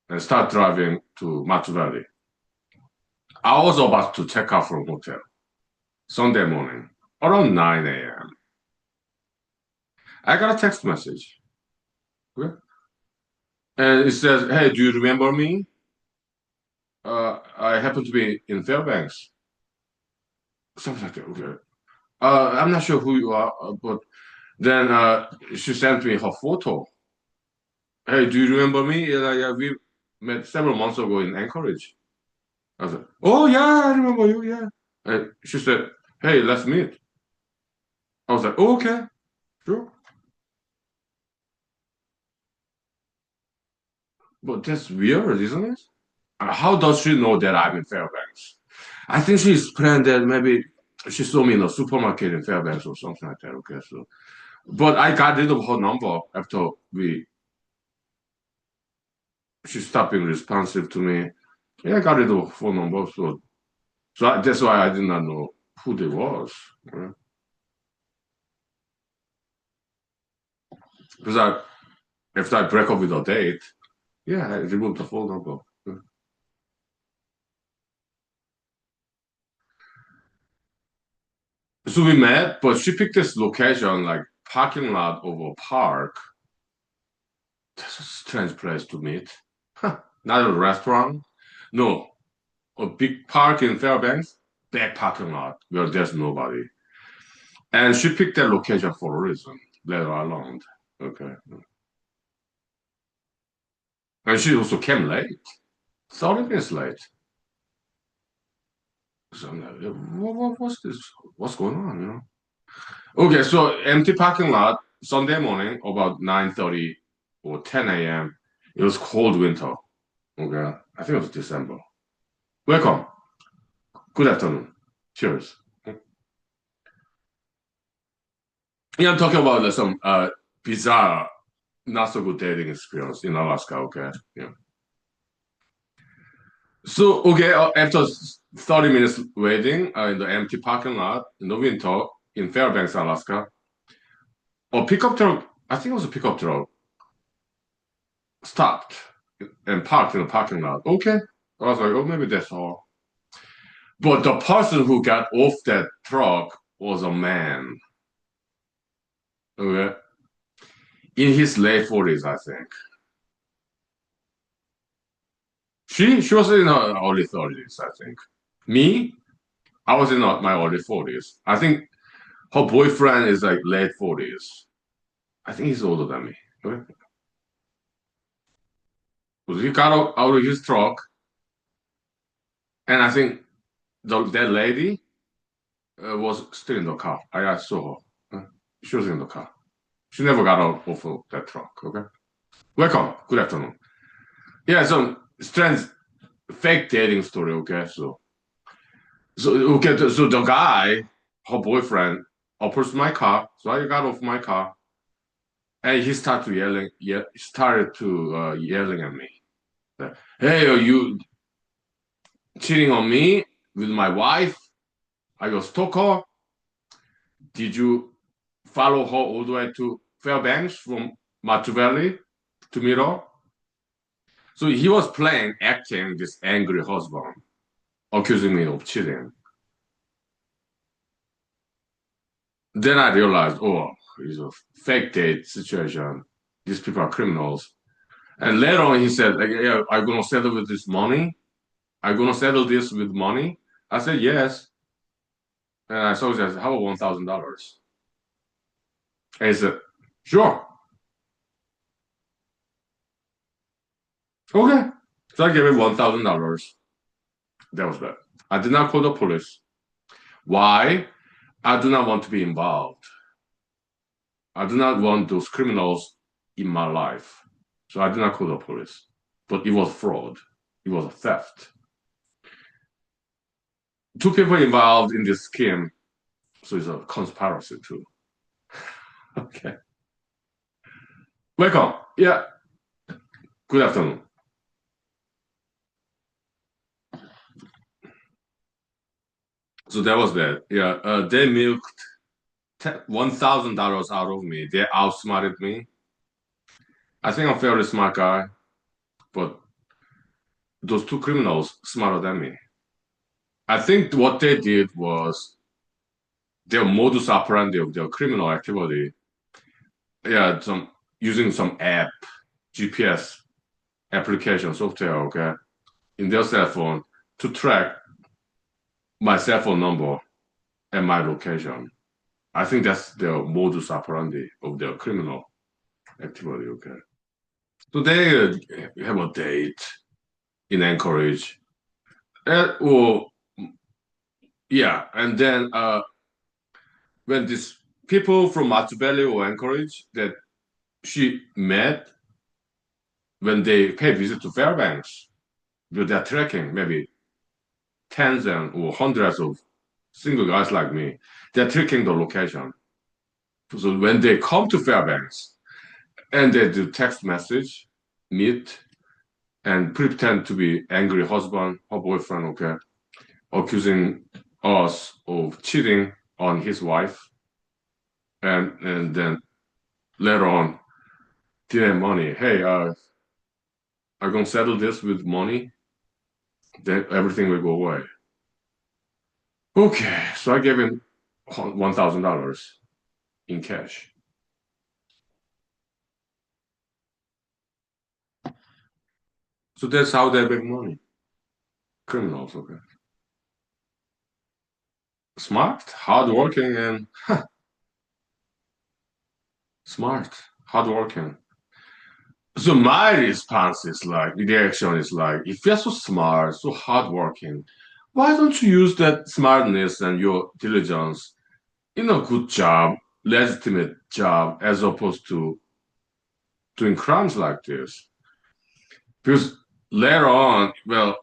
and start driving to Matsu Valley. I was about to check out from hotel Sunday morning around 9 a.m. I got a text message, okay, and it says, "Hey, do you remember me? I happen to be in Fairbanks." Something like that. Okay. I'm not sure who you are, but then she sent me her photo. Hey, do you remember me? Yeah, we met several months ago in Anchorage. I said, oh yeah, I remember you. Yeah. And she said, hey, let's meet. I was like, oh, okay, sure. But that's weird, isn't it? How does she know that I'm in Fairbanks? I think she's planned that maybe she saw me in a supermarket in Fairbanks or something like that. Okay, so but I got rid of her number after we she stopped being responsive to me. Yeah, I got rid of her phone number, that's why I did not know who they was. Right? Because after I break up with a date, yeah, I removed the phone number. So we met, but she picked this location like parking lot of a park. That's a strange place to meet. Huh, not a restaurant. No, a big park in Fairbanks, back parking lot where there's nobody. And she picked that location for a reason, later along. Okay. And she also came late, 30 minutes late. So I'm like, what's this? What's going on, you know? Okay, so empty parking lot, Sunday morning, about 9:30 or 10 a.m. It was cold winter. Okay, I think it was December. Welcome. Good afternoon. Cheers. Yeah, I'm talking about some bizarre, not so good dating experience in Alaska. Okay, yeah. So okay, after 30 minutes waiting in the empty parking lot in the winter in Fairbanks, Alaska, a pickup truck. I think it was a pickup truck stopped and parked in the parking lot. Okay. I was like, oh, maybe that's all. But the person who got off that truck was a man, okay, in his late 40s, I think. She was in her early 30s, I think. Me, I was in my early 40s. I think her boyfriend is like late 40s. I think he's older than me. Okay? So he got out of his truck, and I think that lady was still in the car. I saw her. She was in the car. She never got out of that truck. Okay. Welcome. Good afternoon. Yeah, some strange fake dating story. Okay, so the guy, her boyfriend, approached my car. So I got off my car, and he started yelling. Yeah, started to yelling at me. Hey, are you cheating on me with my wife? Are you a stalker? Did you follow her all the way to Fairbanks from Matthew Valley to meet her? So he was playing, acting this angry husband, accusing me of cheating. Then I realized, oh, it's a fake date situation. These people are criminals. And later on, he said, like, yeah, are you going to settle with this money? Are you going to settle this with money? I said, yes. And I said, how about $1,000? And he said, sure. Okay. So I gave him $1,000. That was that. I did not call the police. Why? I do not want to be involved. I do not want those criminals in my life. So I did not call the police. But it was fraud. It was a theft. Two people involved in this scheme. So it's a conspiracy too. Okay. Welcome. Yeah. Good afternoon. So that was that. Yeah. They milked $1,000 out of me. They outsmarted me. I think I'm a fairly smart guy, but those two criminals smarter than me. I think what they did was their modus operandi of their criminal activity. Yeah, some using some app, GPS application software, okay, in their cell phone to track my cell phone number and my location. I think that's their modus operandi of their criminal activity, okay. So they have a date in Anchorage. Well, yeah, and then when these people from Matsu Valley or Anchorage that she met when they pay visit to Fairbanks, they're tracking maybe tens and or hundreds of single guys like me. They're tracking the location. So when they come to Fairbanks and they do text message, meet, and pretend to be angry husband or boyfriend, okay, accusing us of cheating on his wife, and then later on, demand money. Hey, I'm gonna settle this with money. Then everything will go away. Okay, so I gave him $1,000 in cash. So that's how they make money. Criminals, okay. Smart, hardworking, and smart, hardworking. So my response is like, the reaction is like, if you're so smart, so hardworking, why don't you use that smartness and your diligence in a good job, legitimate job, as opposed to doing crimes like this? Because later on, well,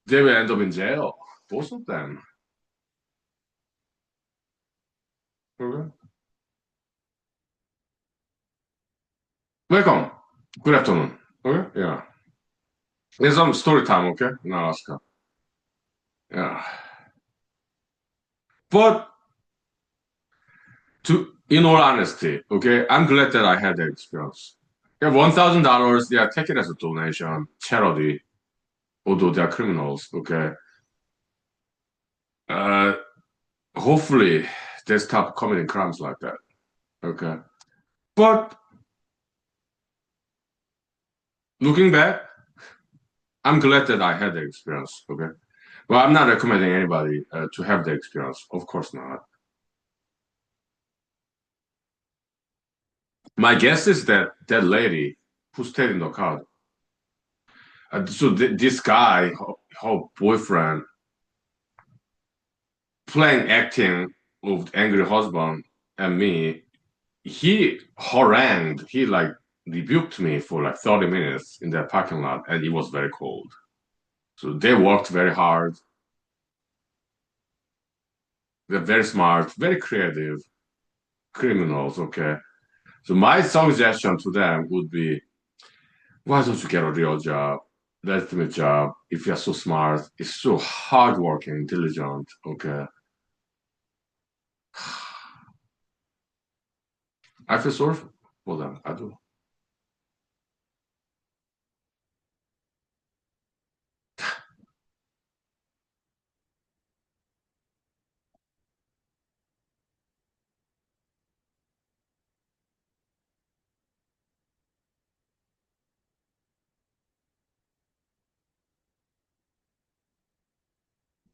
they will end up in jail, both of them. Okay. Welcome. Good afternoon. Okay. Yeah. It's some story time. Okay. In Alaska. Yeah. But in all honesty, okay, I'm glad that I had that experience. Yeah, $1,000. Yeah, take it as a donation, charity. Although they are criminals. Okay. Hopefully, they stop committing crimes like that. Okay. But looking back, I'm glad that I had the experience. Okay. Well, I'm not recommending anybody to have the experience. Of course not. My guess is that that lady who stayed in the car. This guy, her boyfriend, playing acting with angry husband and me, he harangued, he like rebuked me for like 30 minutes in that parking lot, and it was very cold. So they worked very hard. They're very smart, very creative criminals. Okay. So my suggestion to them would be, why don't you get a real job, legitimate job? If you're so smart, it's so hardworking, diligent. Okay. I feel sorry for them. I do.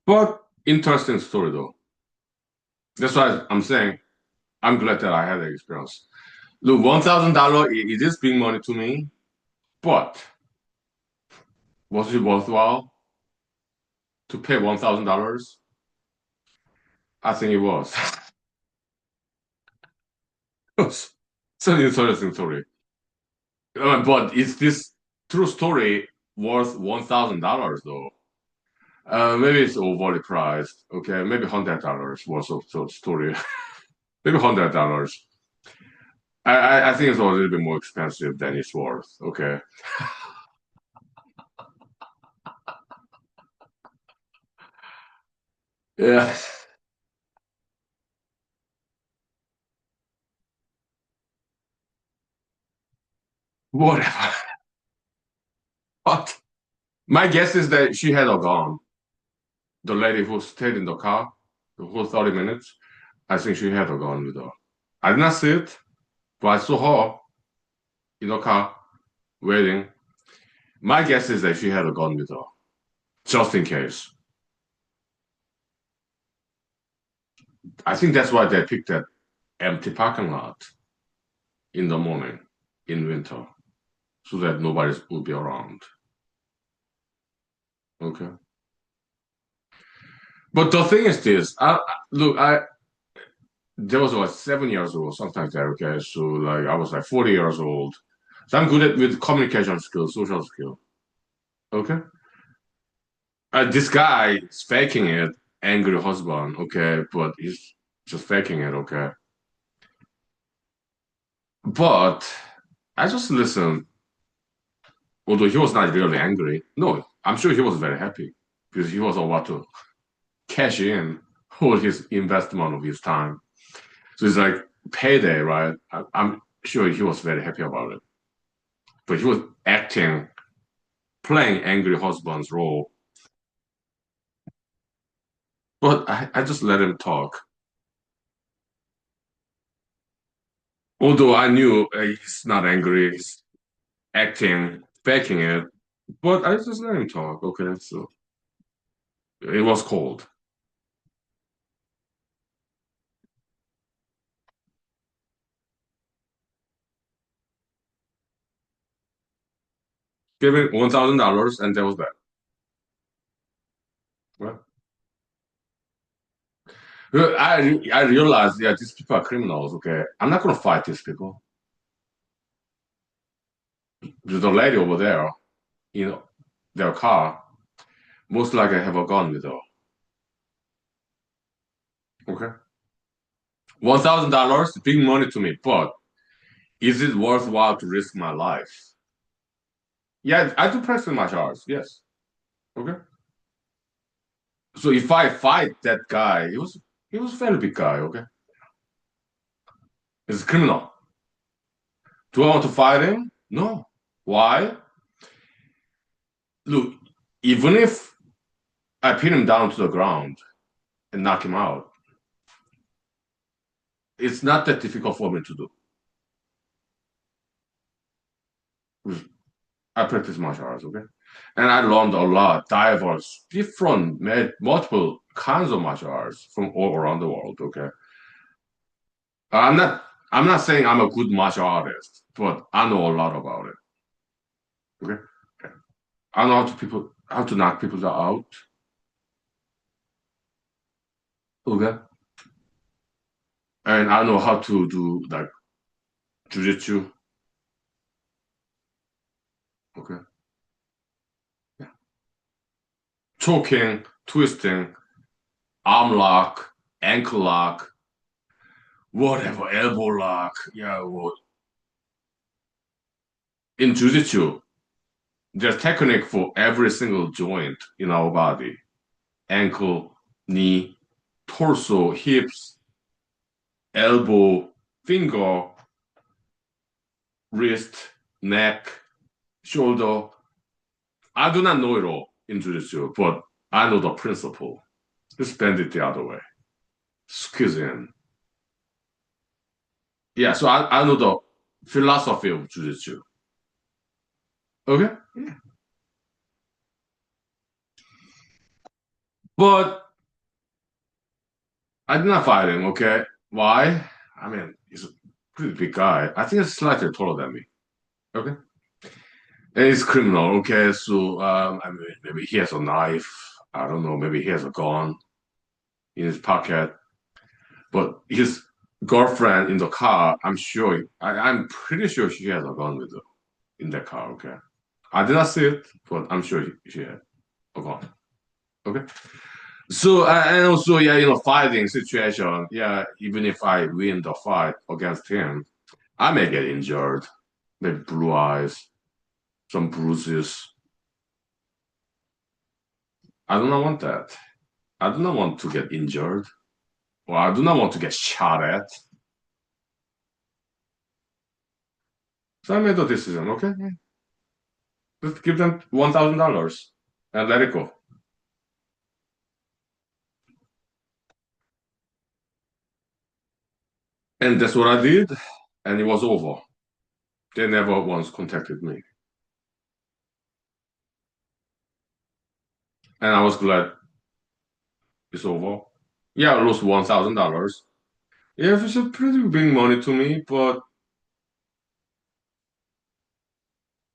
But interesting story though. That's why I'm saying I'm glad that I had the experience. Look, $1,000, it is big money to me, but was it worthwhile to pay $1,000? I think it was. It's an interesting story. But is this true story worth $1,000 though? Maybe it's overly priced. Okay, maybe $100 worth of the story. Maybe $100. I think it's a little bit more expensive than it's worth. Okay. Yeah. Whatever. But my guess is that she had a gun. The lady who stayed in the car the whole 30 minutes, I think she had a gun with her. I did not see it, but I saw her in the car waiting. My guess is that she had a gun with her, just in case. I think that's why they picked that empty parking lot in the morning in winter, so that nobody will be around. Okay. But the thing is this, look, there was like 7 years old, something like that. Okay, so like I was like 40 years old. So I'm good at with communication skills, social skill. Okay, this guy is faking it, angry husband. Okay, but he's just faking it. Okay, but I just listened. Although he was not really angry, no, I'm sure he was very happy because he was about to cash in all his investment of his time. So it's like payday, right? I'm sure he was very happy about it. But he was acting, playing angry husband's role. But I just let him talk. Although I knew he's not angry, he's acting, faking it. But I just let him talk. Okay, so it was cold. Gave him $1,000, and that was that. Well, I realized, yeah, these people are criminals. Okay, I'm not gonna fight these people. The lady over there, you know, their car most likely have a gun with her. Okay, $1,000, big money to me, but is it worthwhile to risk my life? Yeah, I do practice martial arts. Yes. Okay. So if I fight that guy, he was a very big guy. Okay, he's a criminal. Do I want to fight him? No. Why? Look, even if I pin him down to the ground and knock him out, It's not that difficult for me to do. I practice martial arts, okay? And I learned a lot, diverse, different, multiple kinds of martial arts from all around the world, okay? I'm not I'm not saying I'm a good martial artist, but I know a lot about it. Okay? I know how to knock people out. Okay? And I know how to do like jujitsu. Okay. Choking, twisting, arm lock, ankle lock, whatever, elbow lock. Yeah, well, in jujitsu, there's technique for every single joint in our body. Ankle, knee, torso, hips, elbow, finger, wrist, neck, shoulder. I do not know it all in jujitsu, but I know the principle. Just bend it the other way. Squeeze in. Yeah, so I know the philosophy of jujitsu. Okay? Yeah. But I did not fight him, okay? Why? I mean, he's a pretty big guy. I think he's slightly taller than me. Okay? And he's criminal, okay? So I mean maybe he has a knife. I don't know, maybe he has a gun in his pocket. But his girlfriend in the car, I'm pretty sure she has a gun with her in the car, okay? I did not see it, but I'm sure she had a gun. Okay. So and also yeah, fighting situation. Yeah, even if I win the fight against him, I may get injured, maybe blue eyes, some bruises. I do not want that. I do not want to get injured, or I do not want to get shot at. So I made a decision. Okay, just give them $1,000 and let it go. And that's what I did, and it was over. They never once contacted me, and I was glad it's over. Yeah, I lost $1,000. Yeah, it's a pretty big money to me, but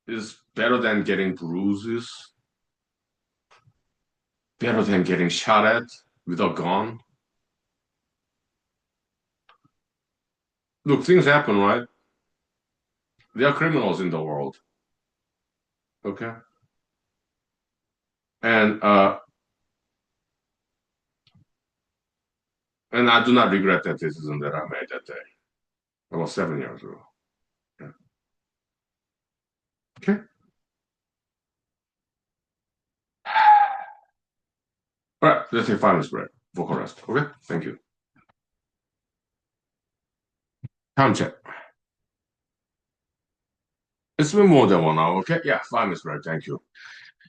it's better than getting bruises, better than getting shot at with a gun. Look, things happen, right? There are criminals in the world, okay? And and I do not regret that decision that I made that day. That was 7 years ago. Yeah. Okay. All right, let's take 5 minutes break. Vocal rest. Okay. Thank you. Time check. It's been more than 1 hour. Okay. Yeah, 5 minutes break. Thank you.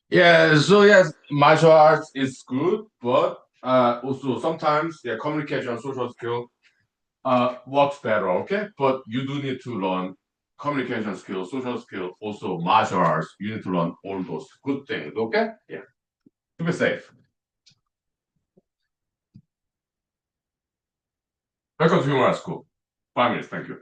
Yeah. So yes, martial arts is good, but also sometimes their communication, social skill works better. Okay. But you do need to learn communication skills, social skills, also martial arts. You need to learn all those good things. Okay. Yeah. To be safe. Welcome to humor school. 5 minutes. Thank you.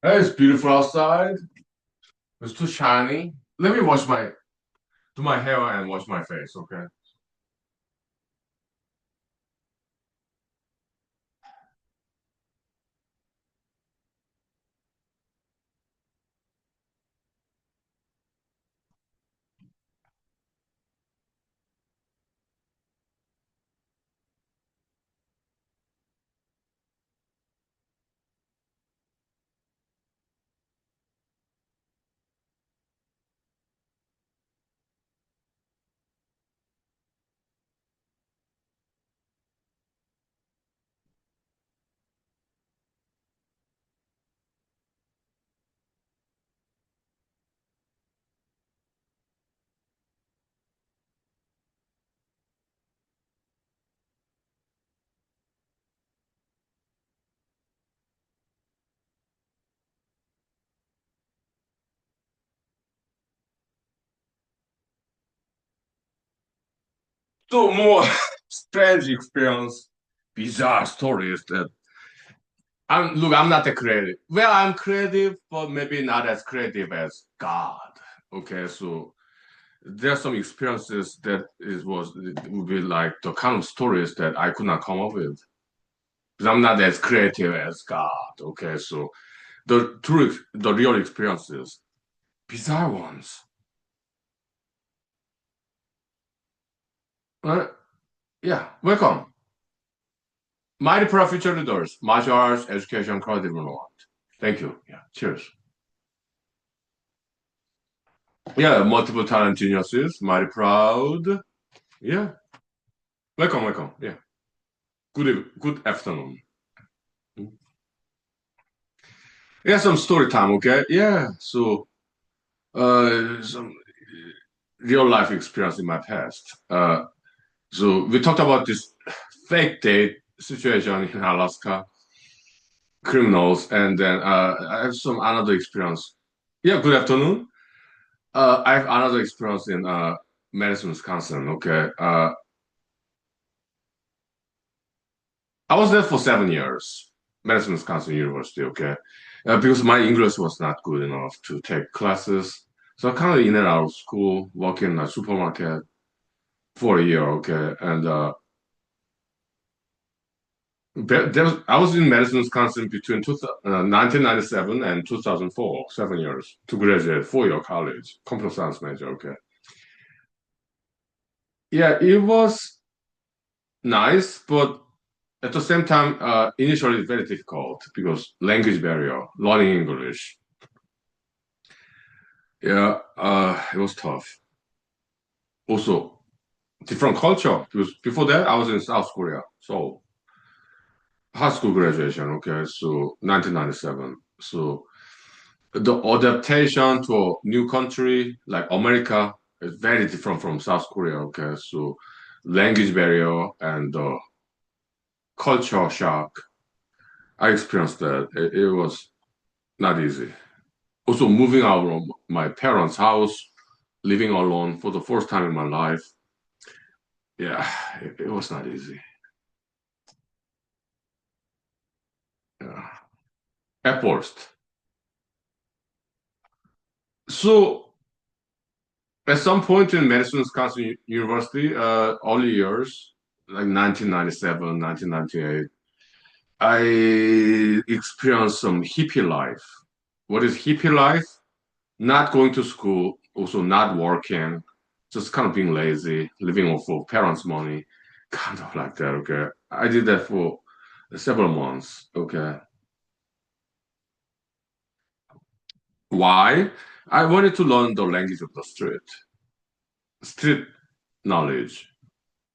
Hey, it's beautiful outside. It's too shiny. Let me do my hair and wash my face, okay? So more strange experience, bizarre stories that I'm not that creative. Well, I'm creative, but maybe not as creative as God. Okay, so there are some experiences that it would be like the kind of stories that I could not come up with. Because I'm not as creative as God. Okay, so the real experiences, bizarre ones. Uh, yeah, welcome. Mighty Pro Future Leaders, martial arts, education, crowd development. Thank you. Yeah, cheers. Yeah, multiple talent geniuses, mighty proud. Yeah, welcome, welcome. Yeah, good afternoon. Yeah, some story time, okay? Yeah, so some real life experience in my past. So we talked about this fake date situation in Alaska, criminals, and then I have some another experience. Yeah, good afternoon. I have another experience in Madison, Wisconsin. Okay, I was there for 7 years, Madison, Wisconsin University. Okay, because my English was not good enough to take classes, so I kind of in and out of school, working in a supermarket for a year. Okay, and I was in Madison, Wisconsin between 1997 and 2004, 7 years to graduate, 4 year college, computer science major. Okay. Yeah, it was nice, but at the same time, initially very difficult because language barrier, learning English. Yeah, it was tough. Also, different culture because before that I was in South Korea, so high school graduation. Okay, so 1997. So the adaptation to a new country like America is very different from South Korea. Okay, so language barrier and culture shock. I experienced that. It was not easy. Also, moving out of my parents' house, living alone for the first time in my life. Yeah, it was not easy. Yeah. At first. So, at some point in Madison, Wisconsin University, early years, like 1997, 1998, I experienced some hippie life. What is hippie life? Not going to school, also not working, just kind of being lazy, living off of parents' money, kind of like that. Okay, I did that for several months. Okay, why? I wanted to learn the language of the street knowledge,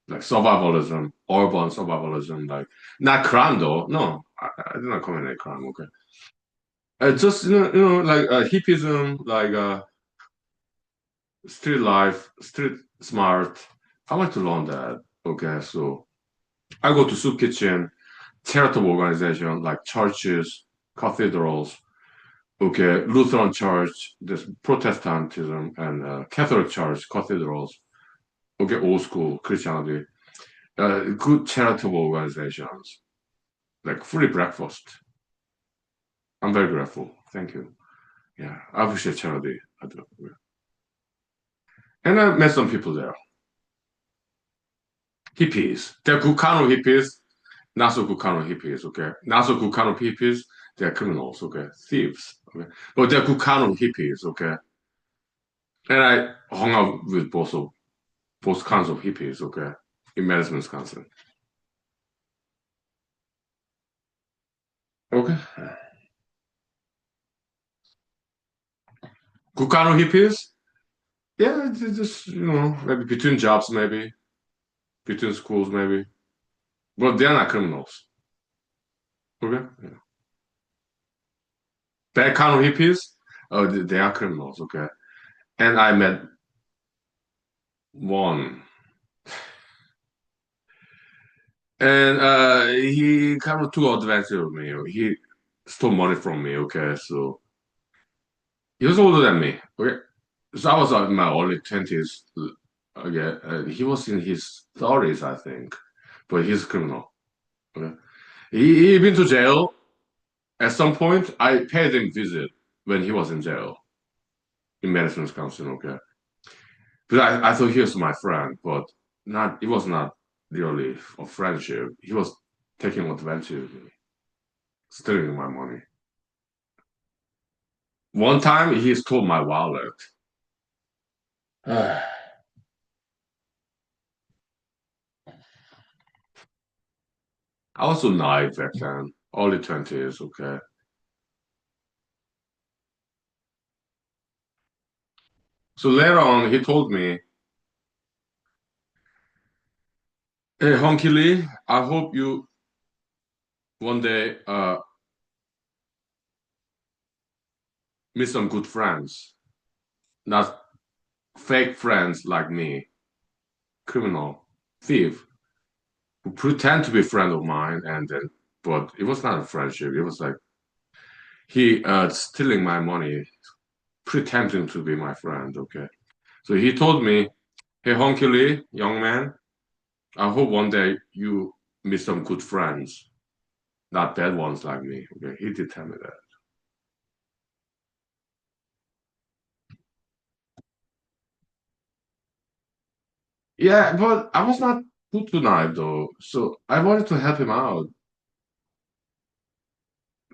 like survivalism, urban survivalism, like not crime though. No, I did not commit any crime. Okay, just like hippism, like street life, street smart. I like to learn that. Okay, so I go to soup kitchen, charitable organization like churches, cathedrals. Okay, Lutheran Church, this Protestantism, and Catholic Church, cathedrals. Okay, old school Christianity. Good charitable organizations like free breakfast. I'm very grateful. thank you. Yeah, I appreciate charity. I do. Yeah. And I met some people there. Hippies. They're good kind of hippies, not so good kind of hippies, okay? Not so good kind of hippies, they're criminals, okay? Thieves, okay? But they're good kind of hippies, okay? And I hung out with both kinds of hippies, okay? In Madison, Wisconsin. Okay. Good kind of hippies? Yeah, just, maybe between jobs, maybe. Between schools, maybe. But they're not criminals, okay? Yeah. That kind of hippies, oh, they are criminals, okay? And I met one. And he kind of took advantage of me. He stole money from me, okay? So he was older than me, okay? So I was in my early 20s, okay? He was in his 30s, I think, but he's a criminal, okay? He been to jail. At some point, I paid him visit when he was in jail in Madison, Wisconsin, okay? But I thought he was my friend, but not. It was not really a friendship. He was taking advantage of me, stealing my money. One time, he stole my wallet. I was so naive back then, early 20s, okay? So later on, he told me, hey, Huhnkie Lee, I hope you one day meet some good friends, not fake friends like me, criminal, thief, who pretend to be a friend of mine, and then, but it was not a friendship. It was like he stealing my money, pretending to be my friend, okay? So he told me, hey, Huhnkie Lee, young man, I hope one day you meet some good friends, not bad ones like me. Okay, he did tell me that. Yeah, but I was not good tonight though, so I wanted to help him out.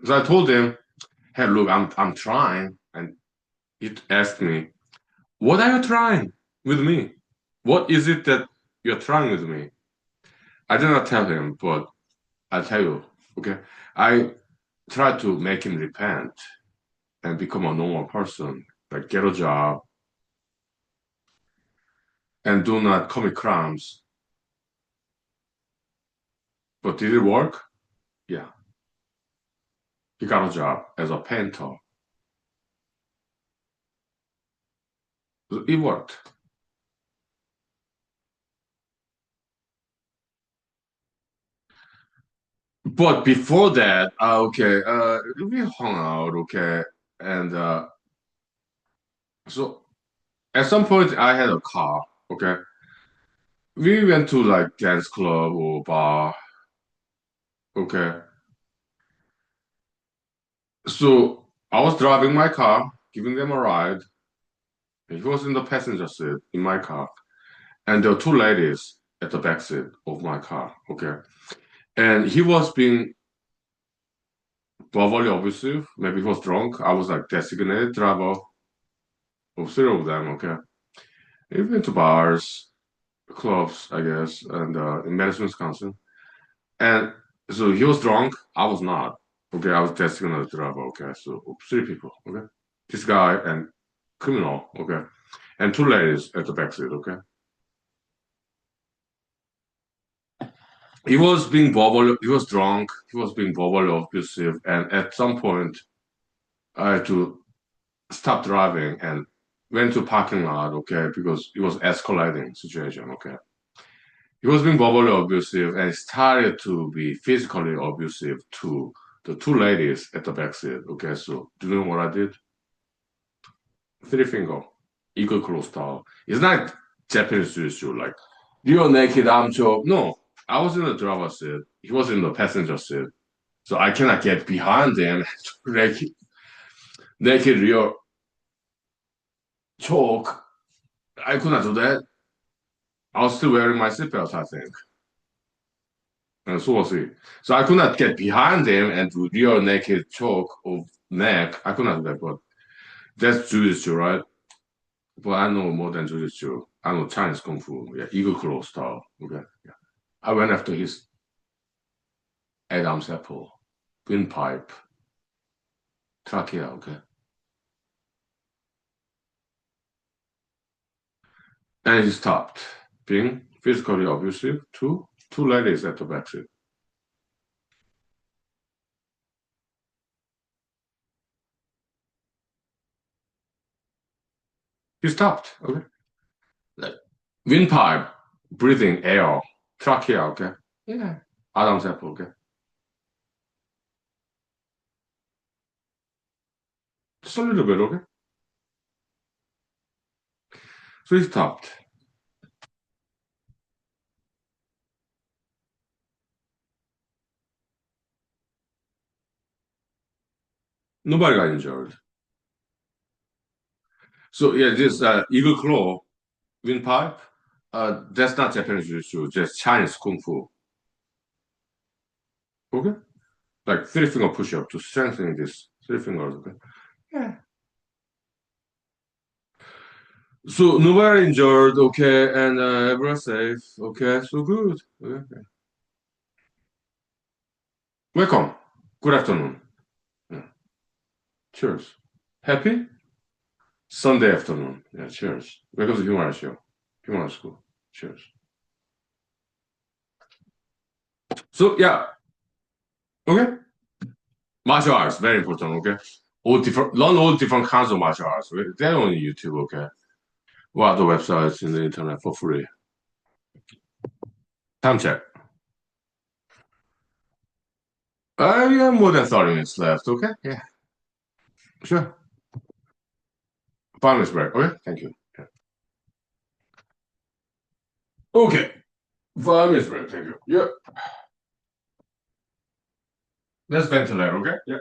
So I told him, "Hey, look, I'm trying," and he asked me, "What are you trying with me? What is it that you're trying with me?" I did not tell him, but I tell you, okay, I tried to make him repent and become a normal person, like get a job and do not commit crimes. But did it work? Yeah. He got a job as a painter. It worked. But before that, okay, we hung out, okay, and so at some point I had a car, okay. We went to like dance club or bar, okay. So I was driving my car, giving them a ride, and he was in the passenger seat in my car, and there were two ladies at the back seat of my car, okay. And he was being verbally abusive. Maybe he was drunk. I was like designated driver of three of them. Okay, we went to bars, clubs, I guess, and in Madison, Wisconsin. And so he was drunk. I was not. Okay, I was designated driver. Okay, so three people. Okay, this guy and criminal. Okay, and two ladies at the back seat. Okay, he was being verbal. He was drunk. He was being verbally abusive, and at some point, I had to stopped driving and went to parking lot, okay, because it was escalating situation, okay. He was being verbally abusive and started to be physically abusive to the two ladies at the back seat, okay. So do you know what I did? Three finger, eagle close style. It's not Japanese sushi, like you're naked, I'm Joe. No, I was in the driver's seat. He was in the passenger seat. So I cannot get behind him. Like, naked rear choke. I could not do that. I was still wearing my seatbelt, I think. And so was he. So I could not get behind him and do rear naked choke of neck. I could not do that, but that's jiu-jitsu, right? But I know more than jiu-jitsu. I know Chinese kung fu, yeah, eagle claw style. Okay, yeah. I went after his Adam's apple, windpipe, trachea. Okay, and he stopped being physically abusive to two ladies at the backseat. He stopped. Okay, like windpipe, breathing air, trachea. Okay, yeah, Adam's apple. Okay, just a little bit. Okay, so he stopped. Nobody got injured. So yeah, this eagle claw windpipe. That's not Japanese jiu-jitsu, just Chinese kung fu. Okay, like three finger push up to strengthen this three fingers. Okay. Yeah. So nobody injured. Okay, and everyone safe. Okay, so good. Okay. Welcome. Good afternoon. Yeah. Cheers. Happy Sunday afternoon. Yeah. Cheers. Welcome to Human Show. Human School. Cheers. So yeah. Okay. Martial arts very important. Okay. Learn all different kinds of martial arts. Okay? They're on YouTube. Okay. What other websites in the internet for free? Time check. Yeah, more than 30 minutes left. Okay. Yeah. Sure. 5 minutes break. Okay. Thank you. Yeah. Okay. 5 minutes break. Thank you. Yeah. Let's ventilate. Okay. Yeah.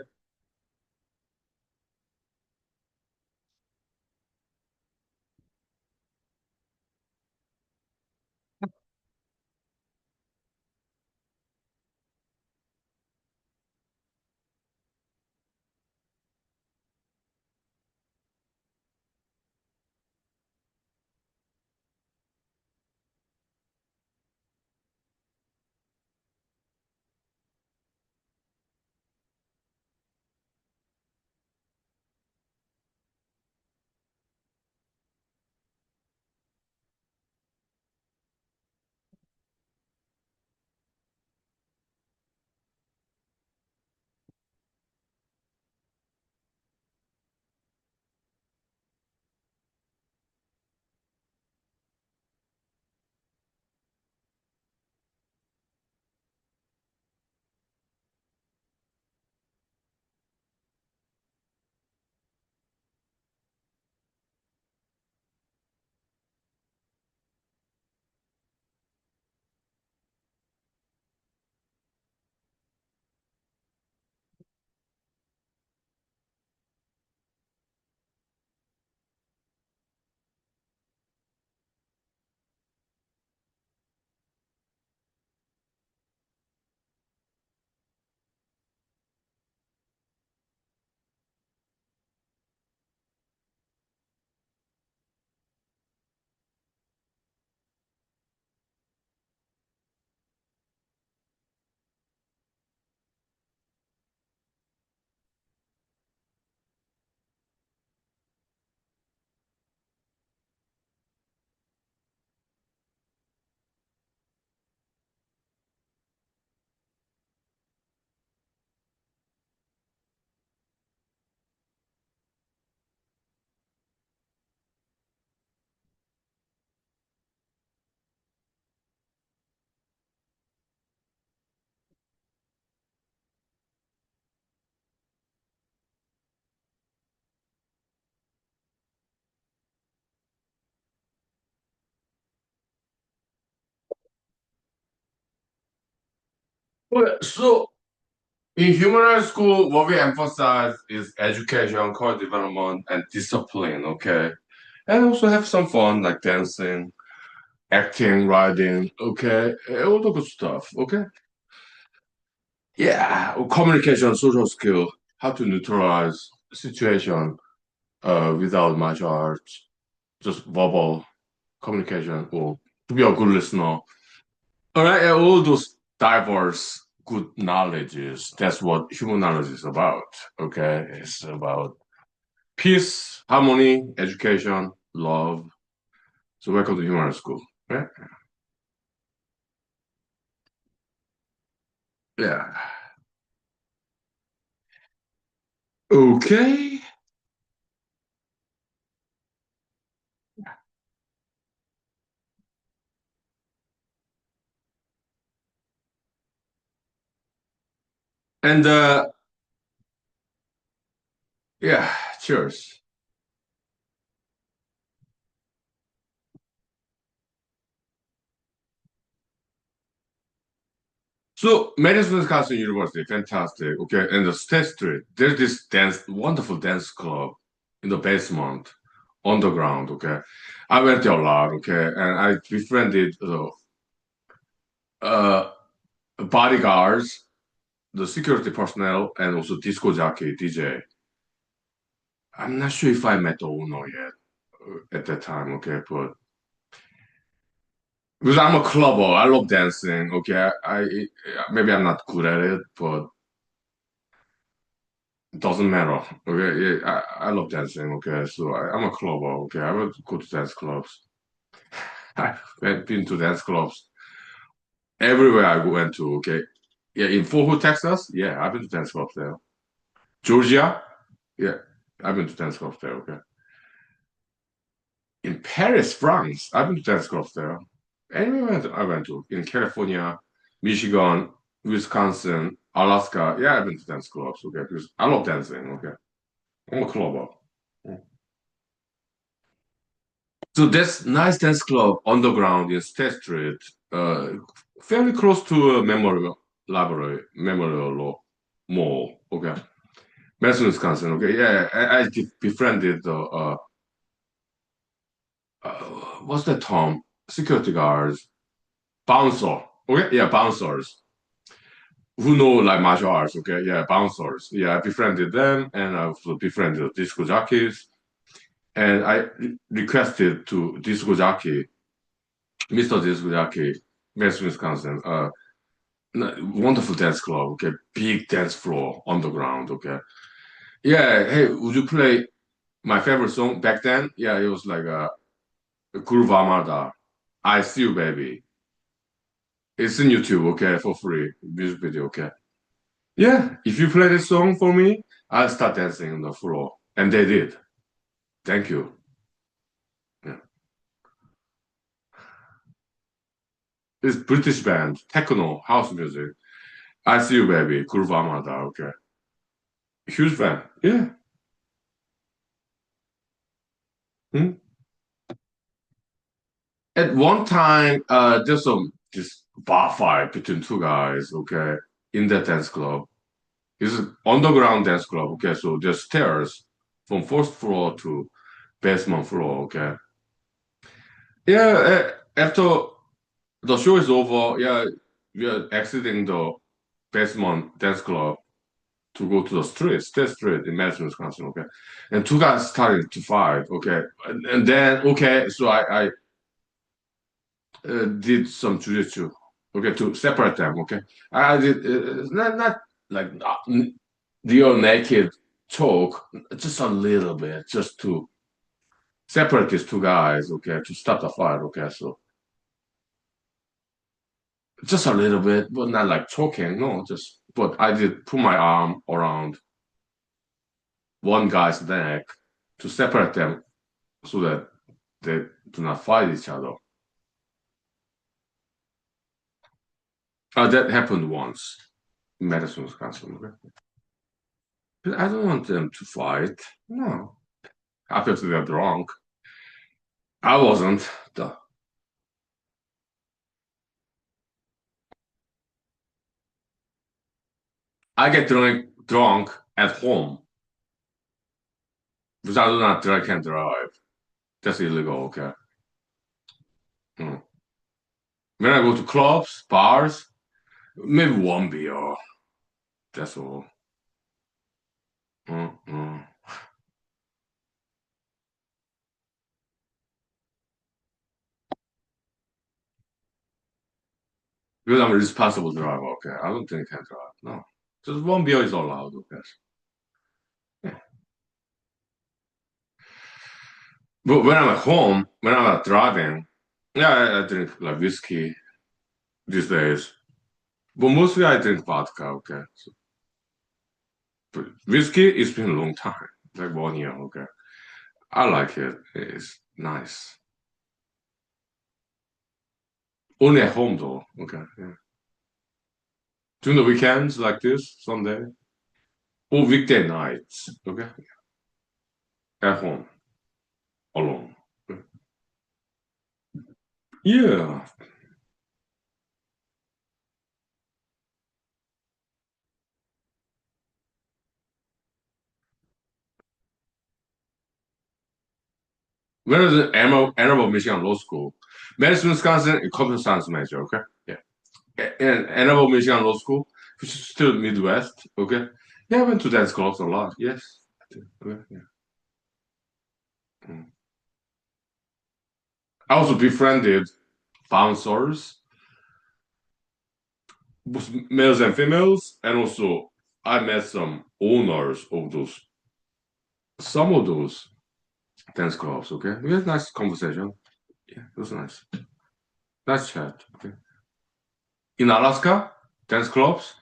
Okay. So In human school, what we emphasize is education, core development, and discipline, okay? And also have some fun like dancing, acting, writing, okay? All the good stuff, okay? Yeah, communication, social skill, how to neutralize situation without martial arts, just verbal communication, or to be a good listener. All right, and all those diverse good knowledges, that's what human knowledge is about, okay? It's about peace, harmony, education, love. So welcome to human school. Yeah. Yeah. Okay. And yeah, cheers. So Madison, Wisconsin University, fantastic. Okay, and the State Street, there's this wonderful dance club in the basement, underground. Okay, I went there a lot. Okay, and I befriended uh, bodyguards, the security personnel, and also disco jockey DJ. I'm not sure if I met the owner yet at that time. Okay, but because I'm a clubber, I love dancing. Okay, maybe I'm not good at it, but doesn't matter. Okay, yeah, I love dancing. Okay, so I'm a clubber. Okay, I would go to dance clubs. I've been to dance clubs everywhere I went to. Okay, yeah, in Fort Hood, Texas. Yeah, I've been to dance clubs there. Georgia. Yeah, I've been to dance clubs there. Okay, in Paris, France. I've been to dance clubs there. Anywhere I went to in California, Michigan, Wisconsin, Alaska. Yeah, I've been to dance clubs. Okay, because I love dancing. Okay, I'm a clubber. So that's nice dance club underground in State Street, uh, fairly close to a memorial library, memorial law mall. Okay, Madison, Wisconsin. Okay, yeah, I befriended the what's that term? Security guards, bouncer. Okay, yeah, bouncers who know like martial arts. Okay, yeah, bouncers. Yeah, I befriended them, and I also befriended the disco jockeys. And I requested to disco jockey, Mr. Disco jockey, Madison, Wisconsin. Wonderful dance club. Okay, big dance floor underground. Okay, yeah. Hey, would you play my favorite song back then? Yeah, it was like Groove Armada. I See You, Baby. It's in YouTube. Okay, for free music video. Okay. Yeah, if you play this song for me, I'll start dancing on the floor, and they did. Thank you. Yeah. It's British band, techno, house music. I See You, Baby. Groove Armada. Okay, huge fan. Yeah. Hmm? At one time, there's some this bar fight between two guys, okay, in that dance club. It's an underground dance club, okay, so there's stairs from first floor to basement floor, okay. Yeah, after the show is over, yeah, we are exiting the basement dance club to go to the street, State Street in Madison, Wisconsin, okay. And two guys started to fight, okay. And then, okay, so I did some jujitsu, okay, to separate them, okay. I did not like real naked choke, just a little bit, just to separate these two guys, okay, to stop the fight, okay. So just a little bit, but not like choking, no, just. But I did put my arm around one guy's neck to separate them so that they do not fight each other. That happened once in Madison, Wisconsin. Okay? But I don't want them to fight. No. Obviously, they're drunk. I wasn't. The, I get drunk at home because I do not I can't drive. That's illegal, okay? Mm. When I go to clubs, bars, maybe one beer. That's all. Mm-mm. Because I'm a responsible driver, okay? I don't think I can drive. No. Just one beer is allowed, okay? Yeah. But when I'm at home, when I'm not driving, yeah, I drink like whiskey these days. But mostly I drink vodka, okay? So, but whiskey, it's been a long time, like 1 year, okay? I like it. It's nice. Only at home though, okay? Yeah. During the weekends like this, Sunday, or weekday nights, okay? At home, alone. Yeah. Where is the Ann Arbor, Michigan Law School? Madison, Wisconsin, computer science major, okay? Yeah. And Ann Arbor, Michigan Law School, which is still Midwest, okay? Yeah, I went to dance clubs a lot, yes. Okay, yeah. Mm. I also befriended bouncers, both males and females, and also I met some owners of some of those dance clubs, okay? We had nice conversation. Yeah, it was nice. Nice chat, okay? In Alaska, dance clubs,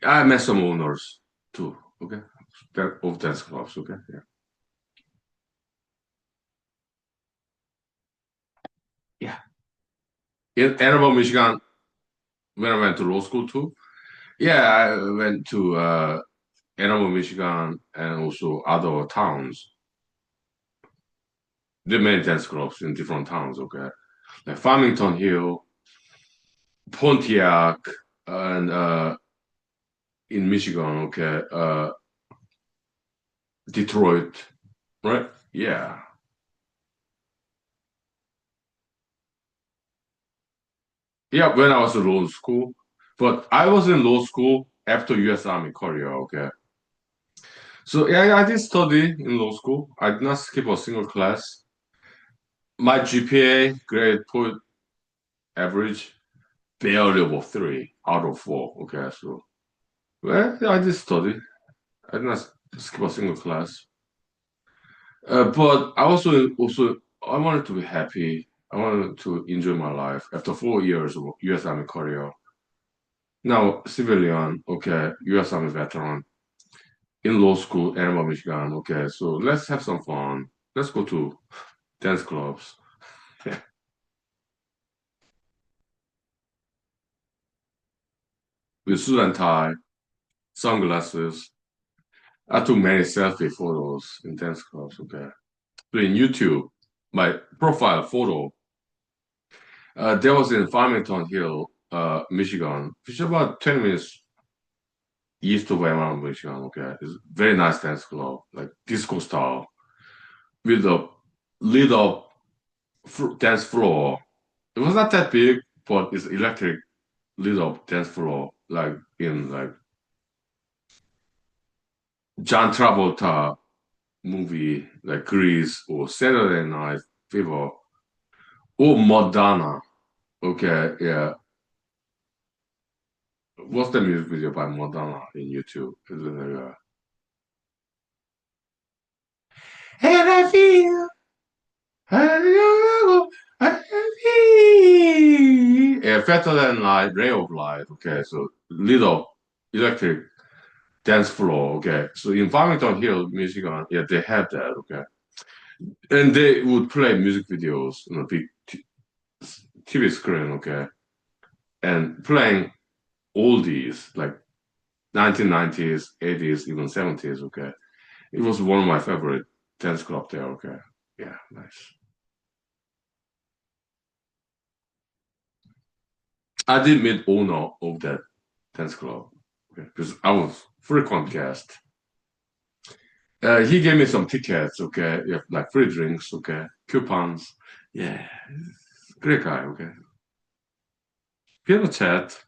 I met some owners too, okay? Of dance clubs, okay? Yeah. Yeah. In Ann Arbor, Michigan, when I went to law school too, yeah, I went to Ann Arbor, Michigan, and also other towns. There are many dance clubs in different towns, okay? Like Farmington Hill, Pontiac, and in Michigan, okay, Detroit, right? Yeah. Yeah, when I was in law school. But I was in law school after US Army career, okay? So yeah, I did study in law school. I did not skip a single class. My GPA grade point average barely over 3 out of 4. Okay, so well, yeah, I did study. I did not skip a single class. But I also I wanted to be happy. I wanted to enjoy my life after 4 years of US Army career. Now civilian, okay, US Army veteran in law school, Ann Arbor, Michigan. Okay, so let's have some fun. Let's go to dance clubs. With suit and tie, sunglasses. I took many selfie photos in dance clubs. Okay, so in YouTube, my profile photo, there was in Farmington Hill, Michigan, which is about 20 minutes east of Ann Arbor, Michigan. Okay, it's very nice dance club, like disco style, with a lit up dance floor. It was not that big, but it's electric lit up dance floor, like in like John Travolta movie, like Grease or Saturday Night Fever or Madonna. Okay, yeah. What's the music video by Madonna in YouTube? Is it like, and I feel, I feel. Yeah, Fatter Than Light, Ray of Light. Okay, so little electric dance floor. Okay, so in Farmington Hill, Michigan, yeah, they have that. Okay, and they would play music videos on a big TV screen. Okay, and playing oldies like 1990s, 80s, even 70s. Okay, it was one of my favorite dance club there. Okay, yeah, nice. I did meet owner of that dance club. Okay, because I was frequent guest. He gave me some tickets, okay, yeah, like free drinks, okay, coupons. Yeah, great guy, okay. We had a chat.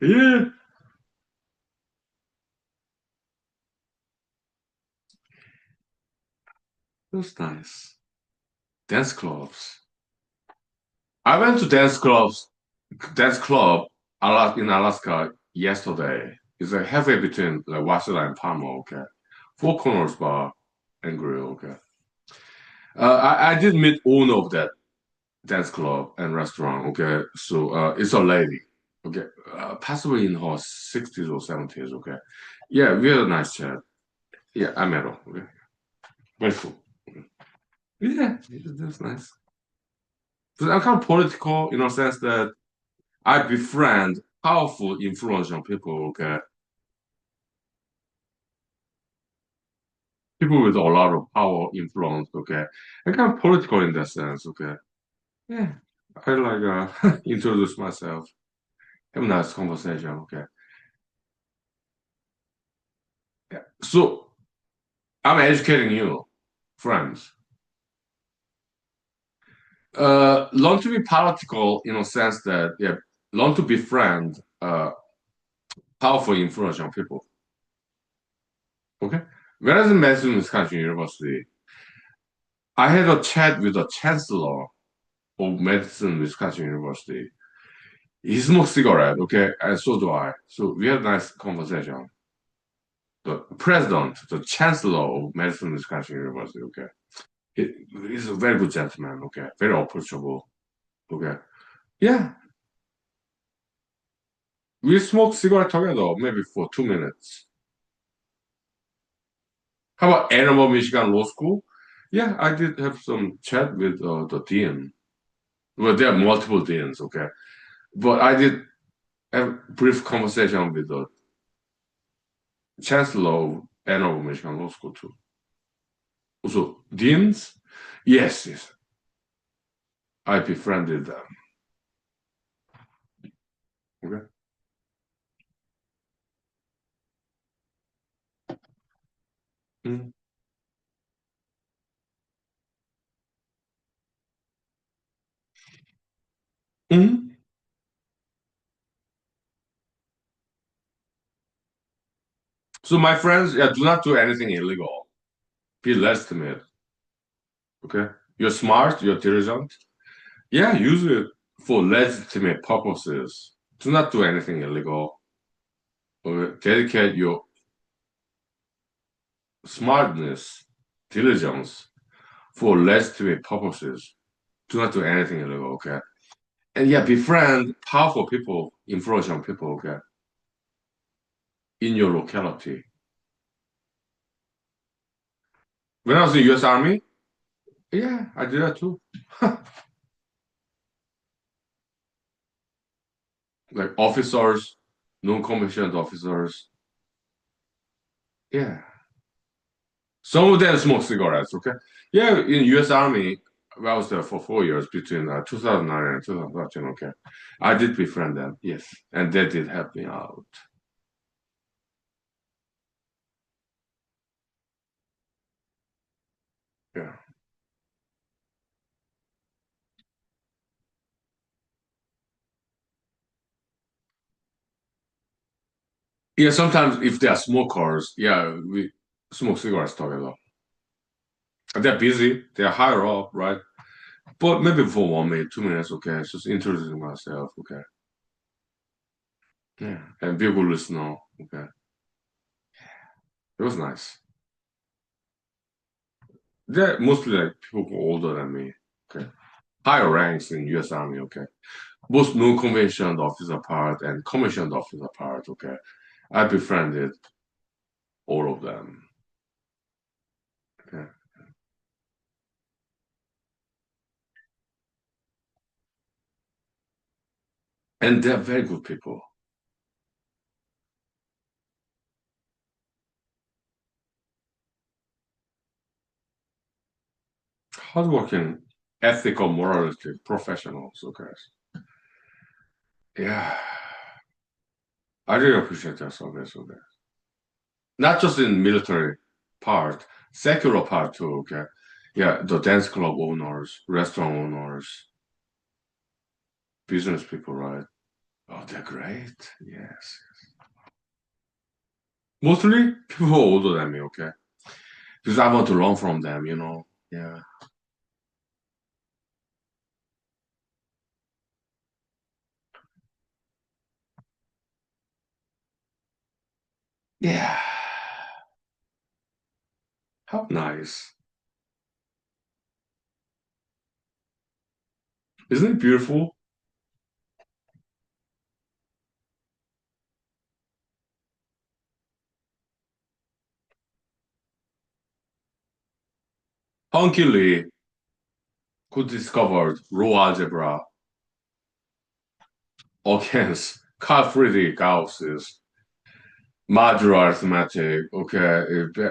Yeah, it was nice. Dance clubs. I went to dance club in Alaska yesterday. It's a halfway between like Wasilla and Palmer, okay. Four Corners Bar and Grill, okay. I did meet owner of that dance club and restaurant, okay. So it's a lady, okay, possibly in her 60s or 70s, okay. Yeah, we had a nice chat. Yeah, I met her, okay. Grateful. Yeah, that's nice. But I'm kind of political in a sense that I befriend powerful, influential people, okay? People with a lot of power, influence, okay? I'm kind of political in that sense, okay? Yeah. I like introduce myself, have a nice conversation, okay? Yeah. So I'm educating you, friends. Learn to be political in a sense that, yeah, learn to befriend powerful, influential people, okay? When I was in Madison, Wisconsin University, I had a chat with the chancellor of Madison, Wisconsin University. He smokes cigarette, okay, and so do I. So we had a nice conversation. The president, the chancellor of Madison, Wisconsin University, okay, he's a very good gentleman, okay, very approachable, okay. Yeah, we smoked cigarette together maybe for 2 minutes. How about Ann Arbor, Michigan Law School? Yeah, I did have some chat with the dean. Well, there are multiple deans, okay, but I did have a brief conversation with the chancellor of Ann Arbor, Michigan Law School too. Also, deans? Yes, yes. I befriended them. Okay. Mm. Mhm. So my friends, yeah, do not do anything illegal. Be legitimate. Okay. You're smart. You're diligent. Yeah, use it for legitimate purposes. Do not do anything illegal. Okay? Dedicate your smartness, diligence for legitimate purposes. Do not do anything illegal. Okay. And yeah, befriend powerful people, influential people. Okay, in your locality. When I was in U.S. Army, yeah, I did that too. Like officers, non-commissioned officers. Yeah. Some of them smoke cigarettes, okay? Yeah, in U.S. Army, I was there for 4 years between 2009 and 2013, okay? I did befriend them, yes. And they did help me out. Yeah. Yeah, sometimes if they are smokers, yeah, we smoke cigarettes together. They're busy, they're higher up, right? But maybe for 1 minute, 2 minutes, okay? Just introducing myself, okay? Yeah. And be a good listener, okay? It was nice. They're mostly like people who are older than me, okay? Higher ranks in U.S. Army, okay? Both non-commissioned officer part and commissioned officer part, okay? I befriended all of them, okay? And they're very good people. Hardworking, ethical, moralistic professionals, okay? Yeah. I really appreciate their service, okay? Not just in military part, secular part too, okay? Yeah, the dance club owners, restaurant owners, business people, right? Oh, they're great. Yes. Mostly people older than me, okay? Because I want to learn from them, you know? Yeah. Yeah. How nice. Isn't it beautiful? Huhnkie Lee, who discovered row algebra against Carl Friedrich Gauss's modular arithmetic, okay,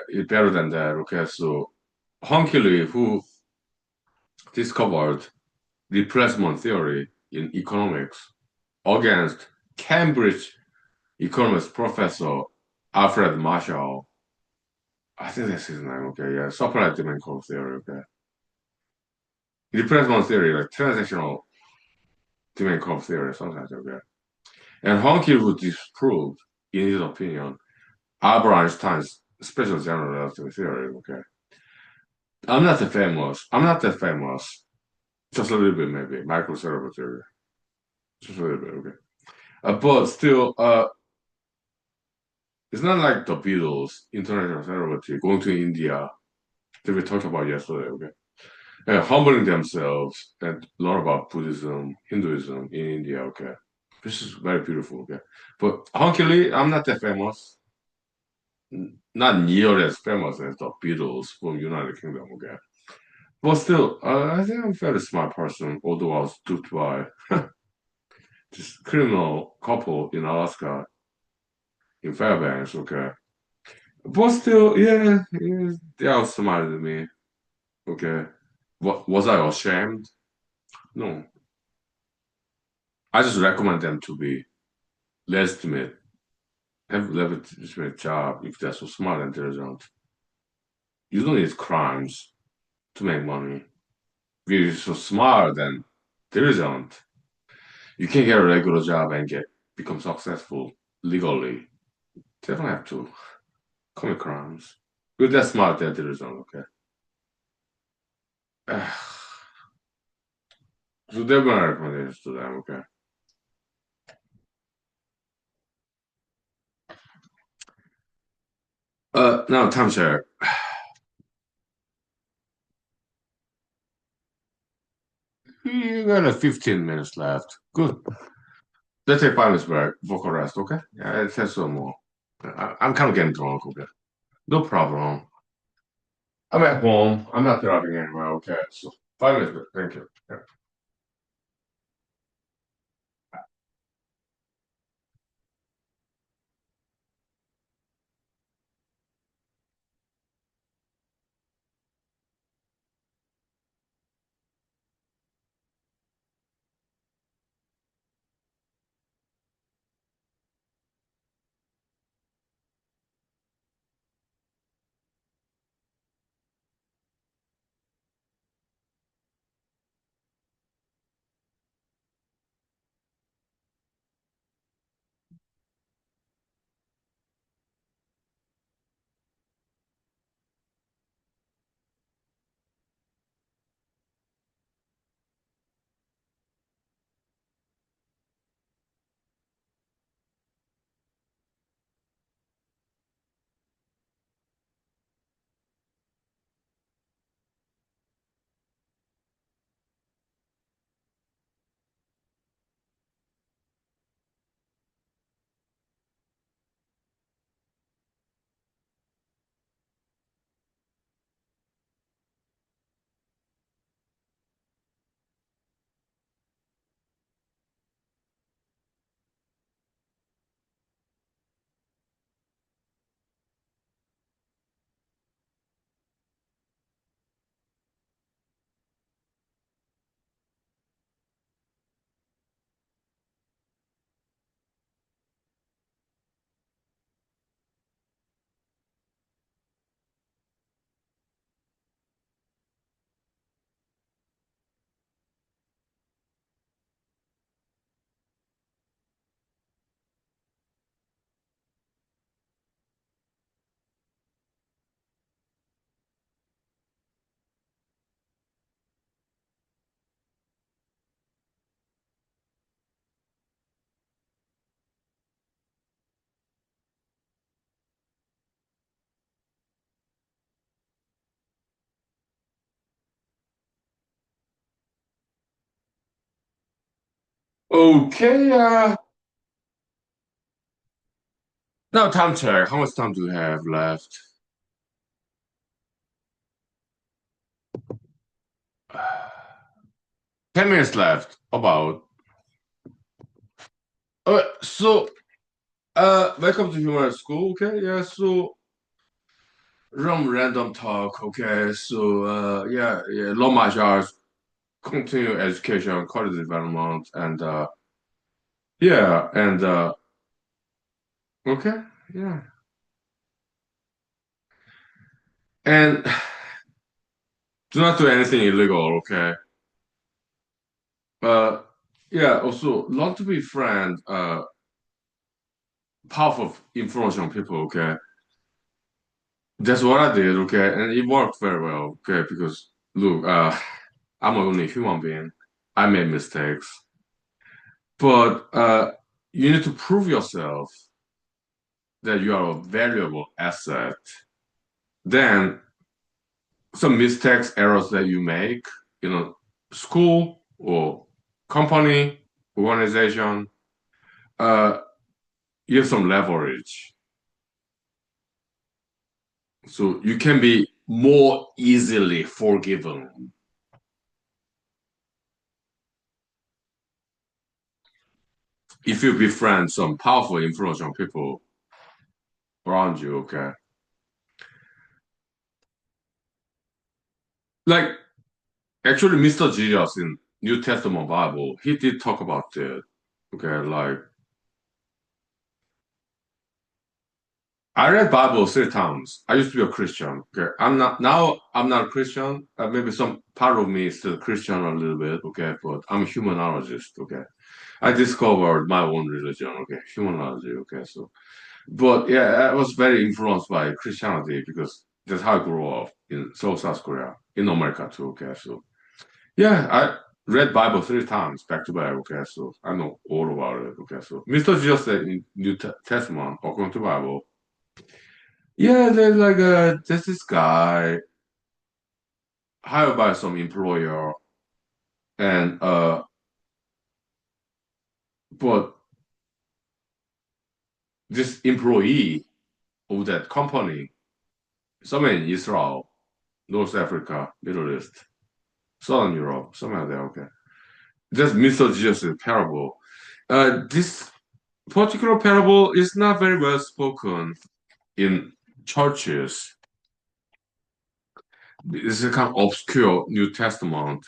it better than that, okay? So Huhnkie Lee, who discovered replacement theory in economics against Cambridge economist professor Alfred Marshall. I think that's his name, okay, yeah. Supply demand curve theory, okay. Replacement theory, like transactional demand curve theory, something like that, okay. And Huhnkie would disprove, in his opinion, Albert Einstein's special general relativity theory, okay. I'm not that famous, just a little bit maybe, microcerebral theory, just a little bit, okay. But still, it's not like the Beatles, international celebrity, going to India that we talked about yesterday, okay? And humbling themselves and learn about Buddhism, Hinduism in India, okay? This is very beautiful, okay? But Hunkily, I'm not that famous. Not near as famous as the Beatles from United Kingdom, okay? But still, I think I'm a fairly smart person, although I was duped by this criminal couple in Alaska, in Fairbanks, okay? But still, yeah, they outsmarted me. Okay. What was I ashamed? No. I just recommend them to be legitimate, have a legitimate job if they're so smart and intelligent. You don't need crimes to make money. If you're so smart and intelligent, you can get a regular job and get become successful legally. They don't have to commit crimes. If they're smart, they're intelligent, okay? So they're my recommendations to them, okay? Now time check. You got 15 minutes left. Good. Let's take 5 minutes break, vocal rest, okay? Yeah, it says some more. I'm kind of getting drunk, okay? No problem. I'm at home. I'm not driving anywhere, okay? So 5 minutes break. Thank you. Yeah. Okay, now time check. How much time do we have left? 10 minutes left. About. So welcome to Human School. Okay, yeah. So random talk. Okay, so yeah, law martial arts, continuing education, quality development, and yeah, and okay, yeah, and do not do anything illegal. Okay, uh, yeah. Also, learn to be friend. Powerful influence on people. Okay, that's what I did. Okay, and it worked very well. Okay, because look, I'm only a human being. I made mistakes, but you need to prove yourself that you are a valuable asset. Then some mistakes, errors that you make, you know, school or company, organization, uh, you have some leverage. So you can be more easily forgiven if you befriend some powerful influential people around you, okay? Like actually Mr. Jesus in New Testament Bible, he did talk about it. Okay, like I read Bible 3 times. I used to be a Christian. Okay, I'm not a Christian. Maybe some part of me is still Christian a little bit. Okay, but I'm a humanologist. Okay, I discovered my own religion. Okay, humanology. Okay, so but yeah, I was very influenced by Christianity because that's how I grew up in South Korea, in America too. Okay, so yeah, I read Bible 3 times back to back. Okay, so I know all about it. Okay, so Mr. Jesus said in New Testament, according to Bible, yeah, there's this guy hired by some employer, and but this employee of that company, somewhere in Israel, North Africa, Middle East, Southern Europe, somewhere there. Okay. That's Mr. Jesus' parable. This particular parable is not very well spoken in churches. It's a kind of obscure New Testament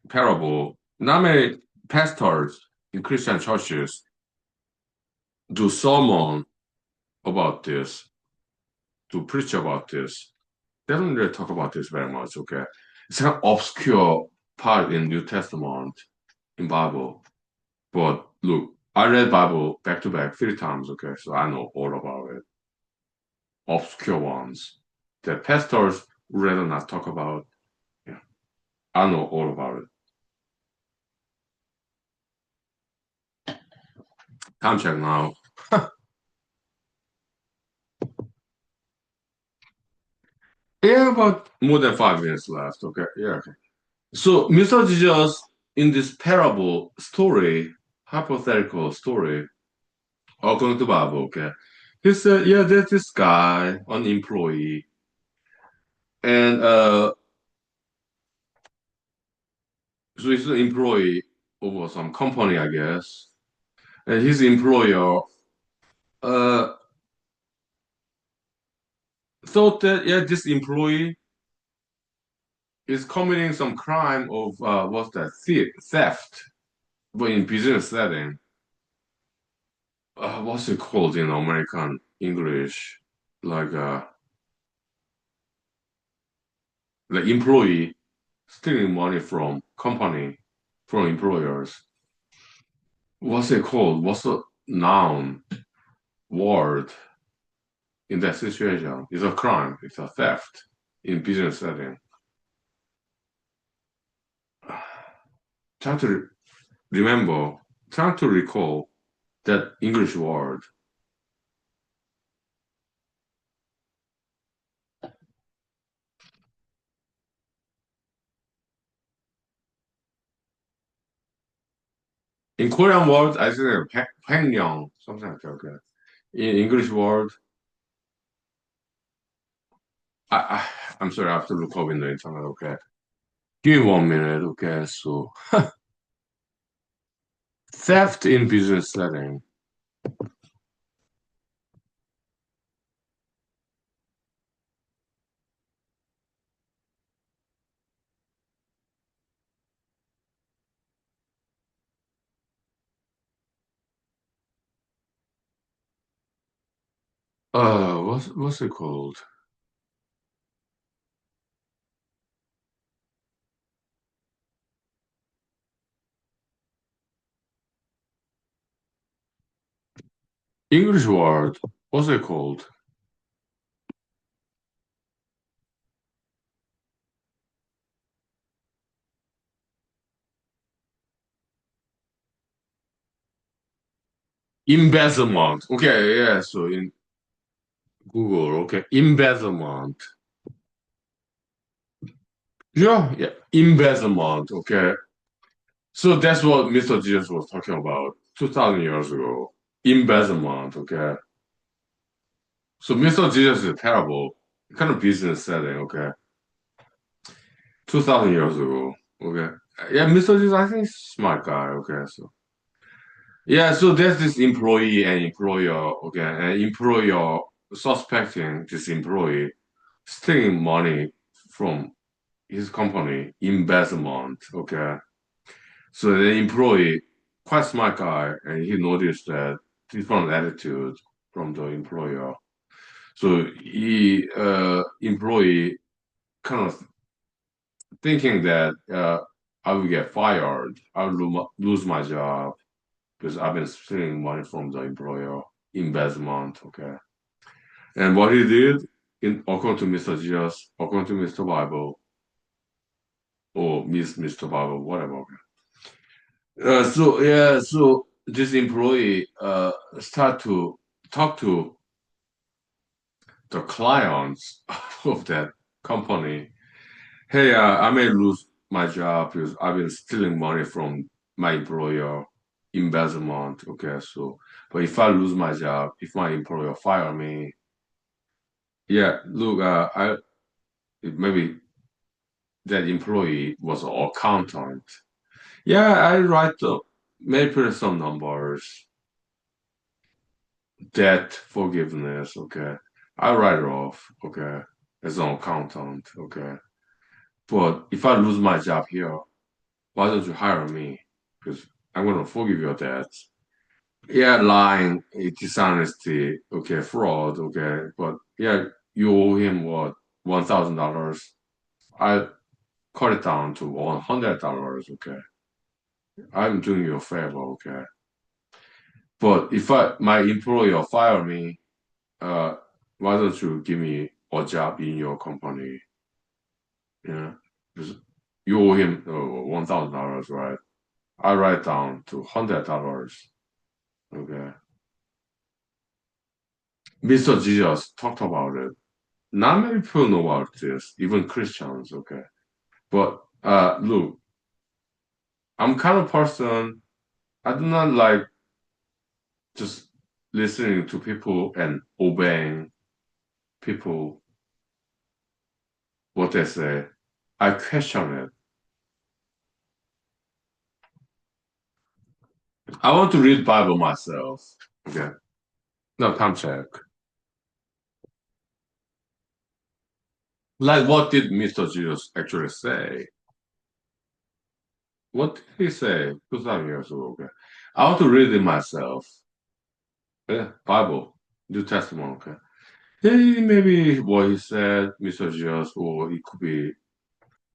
parable. Not many pastors in Christian churches do sermon about this, to preach about this. They don't really talk about this very much. Okay, it's an obscure part in New Testament in Bible. But look, I read Bible back to back 3 times, okay, so I know all about it. Obscure ones that pastors rather not talk about. Yeah, I know all about it. Time check now. Yeah, about more than 5 minutes left. Okay, yeah, okay. So Mr. Jesus in this parable story, hypothetical story, according to Bible, okay. He said, yeah, there's this guy, an employee, and so he's an employee over some company, I guess. And his employer uh, thought that yeah, this employee is committing some crime of what's that theft, but in business setting. What's it called in American English? Like the employee stealing money from company, from employers. What's it called? What's the noun word in that situation? It's a crime. It's a theft in business setting. Trying to remember, trying to recall that English word. In Korean word, I think 횡령, something like that. Okay. In English word, I'm sorry, I have to look up in the internet. Okay. Give me 1 minute. Okay. So theft in business setting. What's it called? English word. What's it called? Embezzlement. Okay, yeah. So in Google, okay, embezzlement. Yeah, yeah, embezzlement. Okay, so that's what Mr. Jesus was talking about 2,000 years ago. Embezzlement. Okay, so Mr. Jesus is terrible kind of business setting. Okay, 2,000 years ago. Okay, yeah, Mr. Jesus, I think he's a smart guy. Okay, so yeah, so there's this employee and employer. Okay, and employer suspecting this employee stealing money from his company, embezzlement. Okay, so the employee, quite smart guy, and he noticed that different attitude from the employer. So he employee kind of thinking that I will get fired, I will lose my job because I've been stealing money from the employer, embezzlement. Okay, and what he did, in according to Mr. Jesus, according to Mr. Bible or Mr. Bible, whatever. So yeah, so this employee start to talk to the clients of that company. Hey, I may lose my job because I've been stealing money from my employer, embezzlement. Okay, so but if I lose my job, if my employer fire me, yeah, look, I maybe that employee was an accountant. Yeah, I write the maybe some numbers. Debt forgiveness, okay. I write it off, okay, as an accountant, okay. But if I lose my job here, why don't you hire me? Because I'm gonna forgive your debts. Yeah, lying, dishonesty, okay, fraud, okay. But yeah, you owe him what, $1,000. I cut it down to $100, okay. I'm doing you a favor, okay. But if my employer fire me, uh, why don't you give me a job in your company? Yeah, because you owe him $1,000, right? I write down to $100. Okay. Mr. Jesus talked about it. Not many people know about this, even Christians. Okay, but look, I'm kind of person. I do not like just listening to people and obeying people what they say. I question it. I want to read Bible myself. Okay. No, time check. Like, what did Mr. Jesus actually say? What did he say 2,000 years ago? Okay. I want to read it myself. Yeah, Bible, New Testament. Okay. Yeah, maybe what he said, Mr. Jesus, or it could be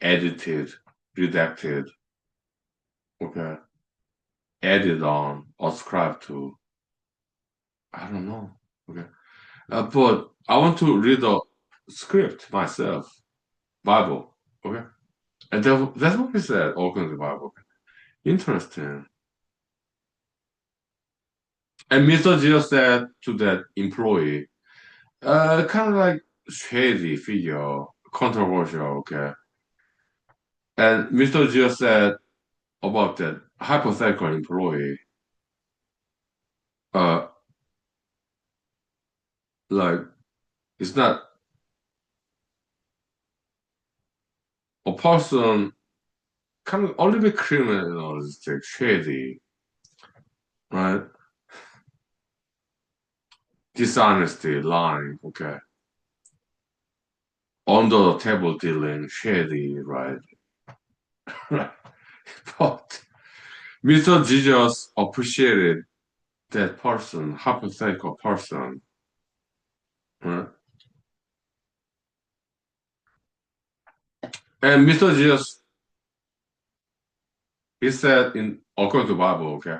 edited, redacted, okay, added on, ascribed to. I don't know. Okay. But I want to read the script myself, Bible. Okay. And that's what he said, according to the Bible. Interesting. And Mr. Gio said to that employee, kind of like shady figure, controversial, okay. And Mr. Gio said, about that hypothetical employee. Uh, like it's not a person can only be criminalistic, shady, right? Dishonesty, lying, okay. Under the table dealing, shady, right? But Mr. Jesus appreciated that person, hypothetical person, right? And Mr. Jesus, he said in according to the Bible, okay,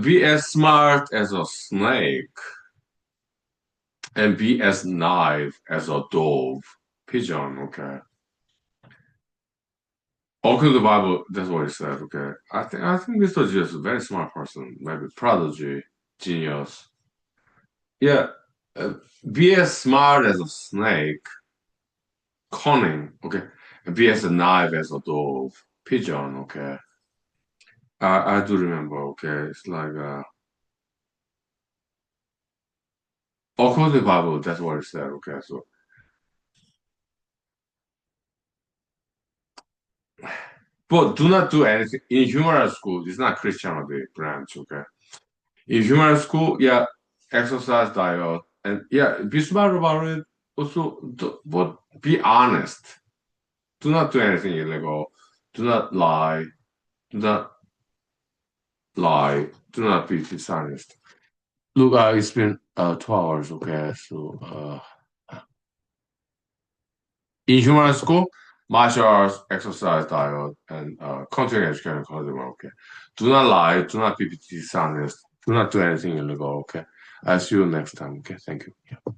be as smart as a snake and be as naive as a dove, pigeon, okay. According to the Bible, that's what it said, okay. I think Mr. Jesus is a very smart person, maybe prodigy, genius. Yeah, uh, be as smart as a snake, cunning, okay, and be as naive as a dove, pigeon, okay. I do remember, okay. It's like according to the Bible, that's what it said, okay. So, but do not do anything in humor school. It's not Christianity branch, okay. In humor school, yeah, exercise diet, and yeah, be smart about it. Also, but be honest. Do not do anything illegal. Do not lie. Do not lie. Do not be dishonest. Look, it's been 2 hours, okay? So, in human school, martial arts, exercise, diet, and continuing education curriculum, okay? Do not lie. Do not be dishonest. Do not do anything illegal, okay? I'll see you next time, okay? Thank you. Yeah.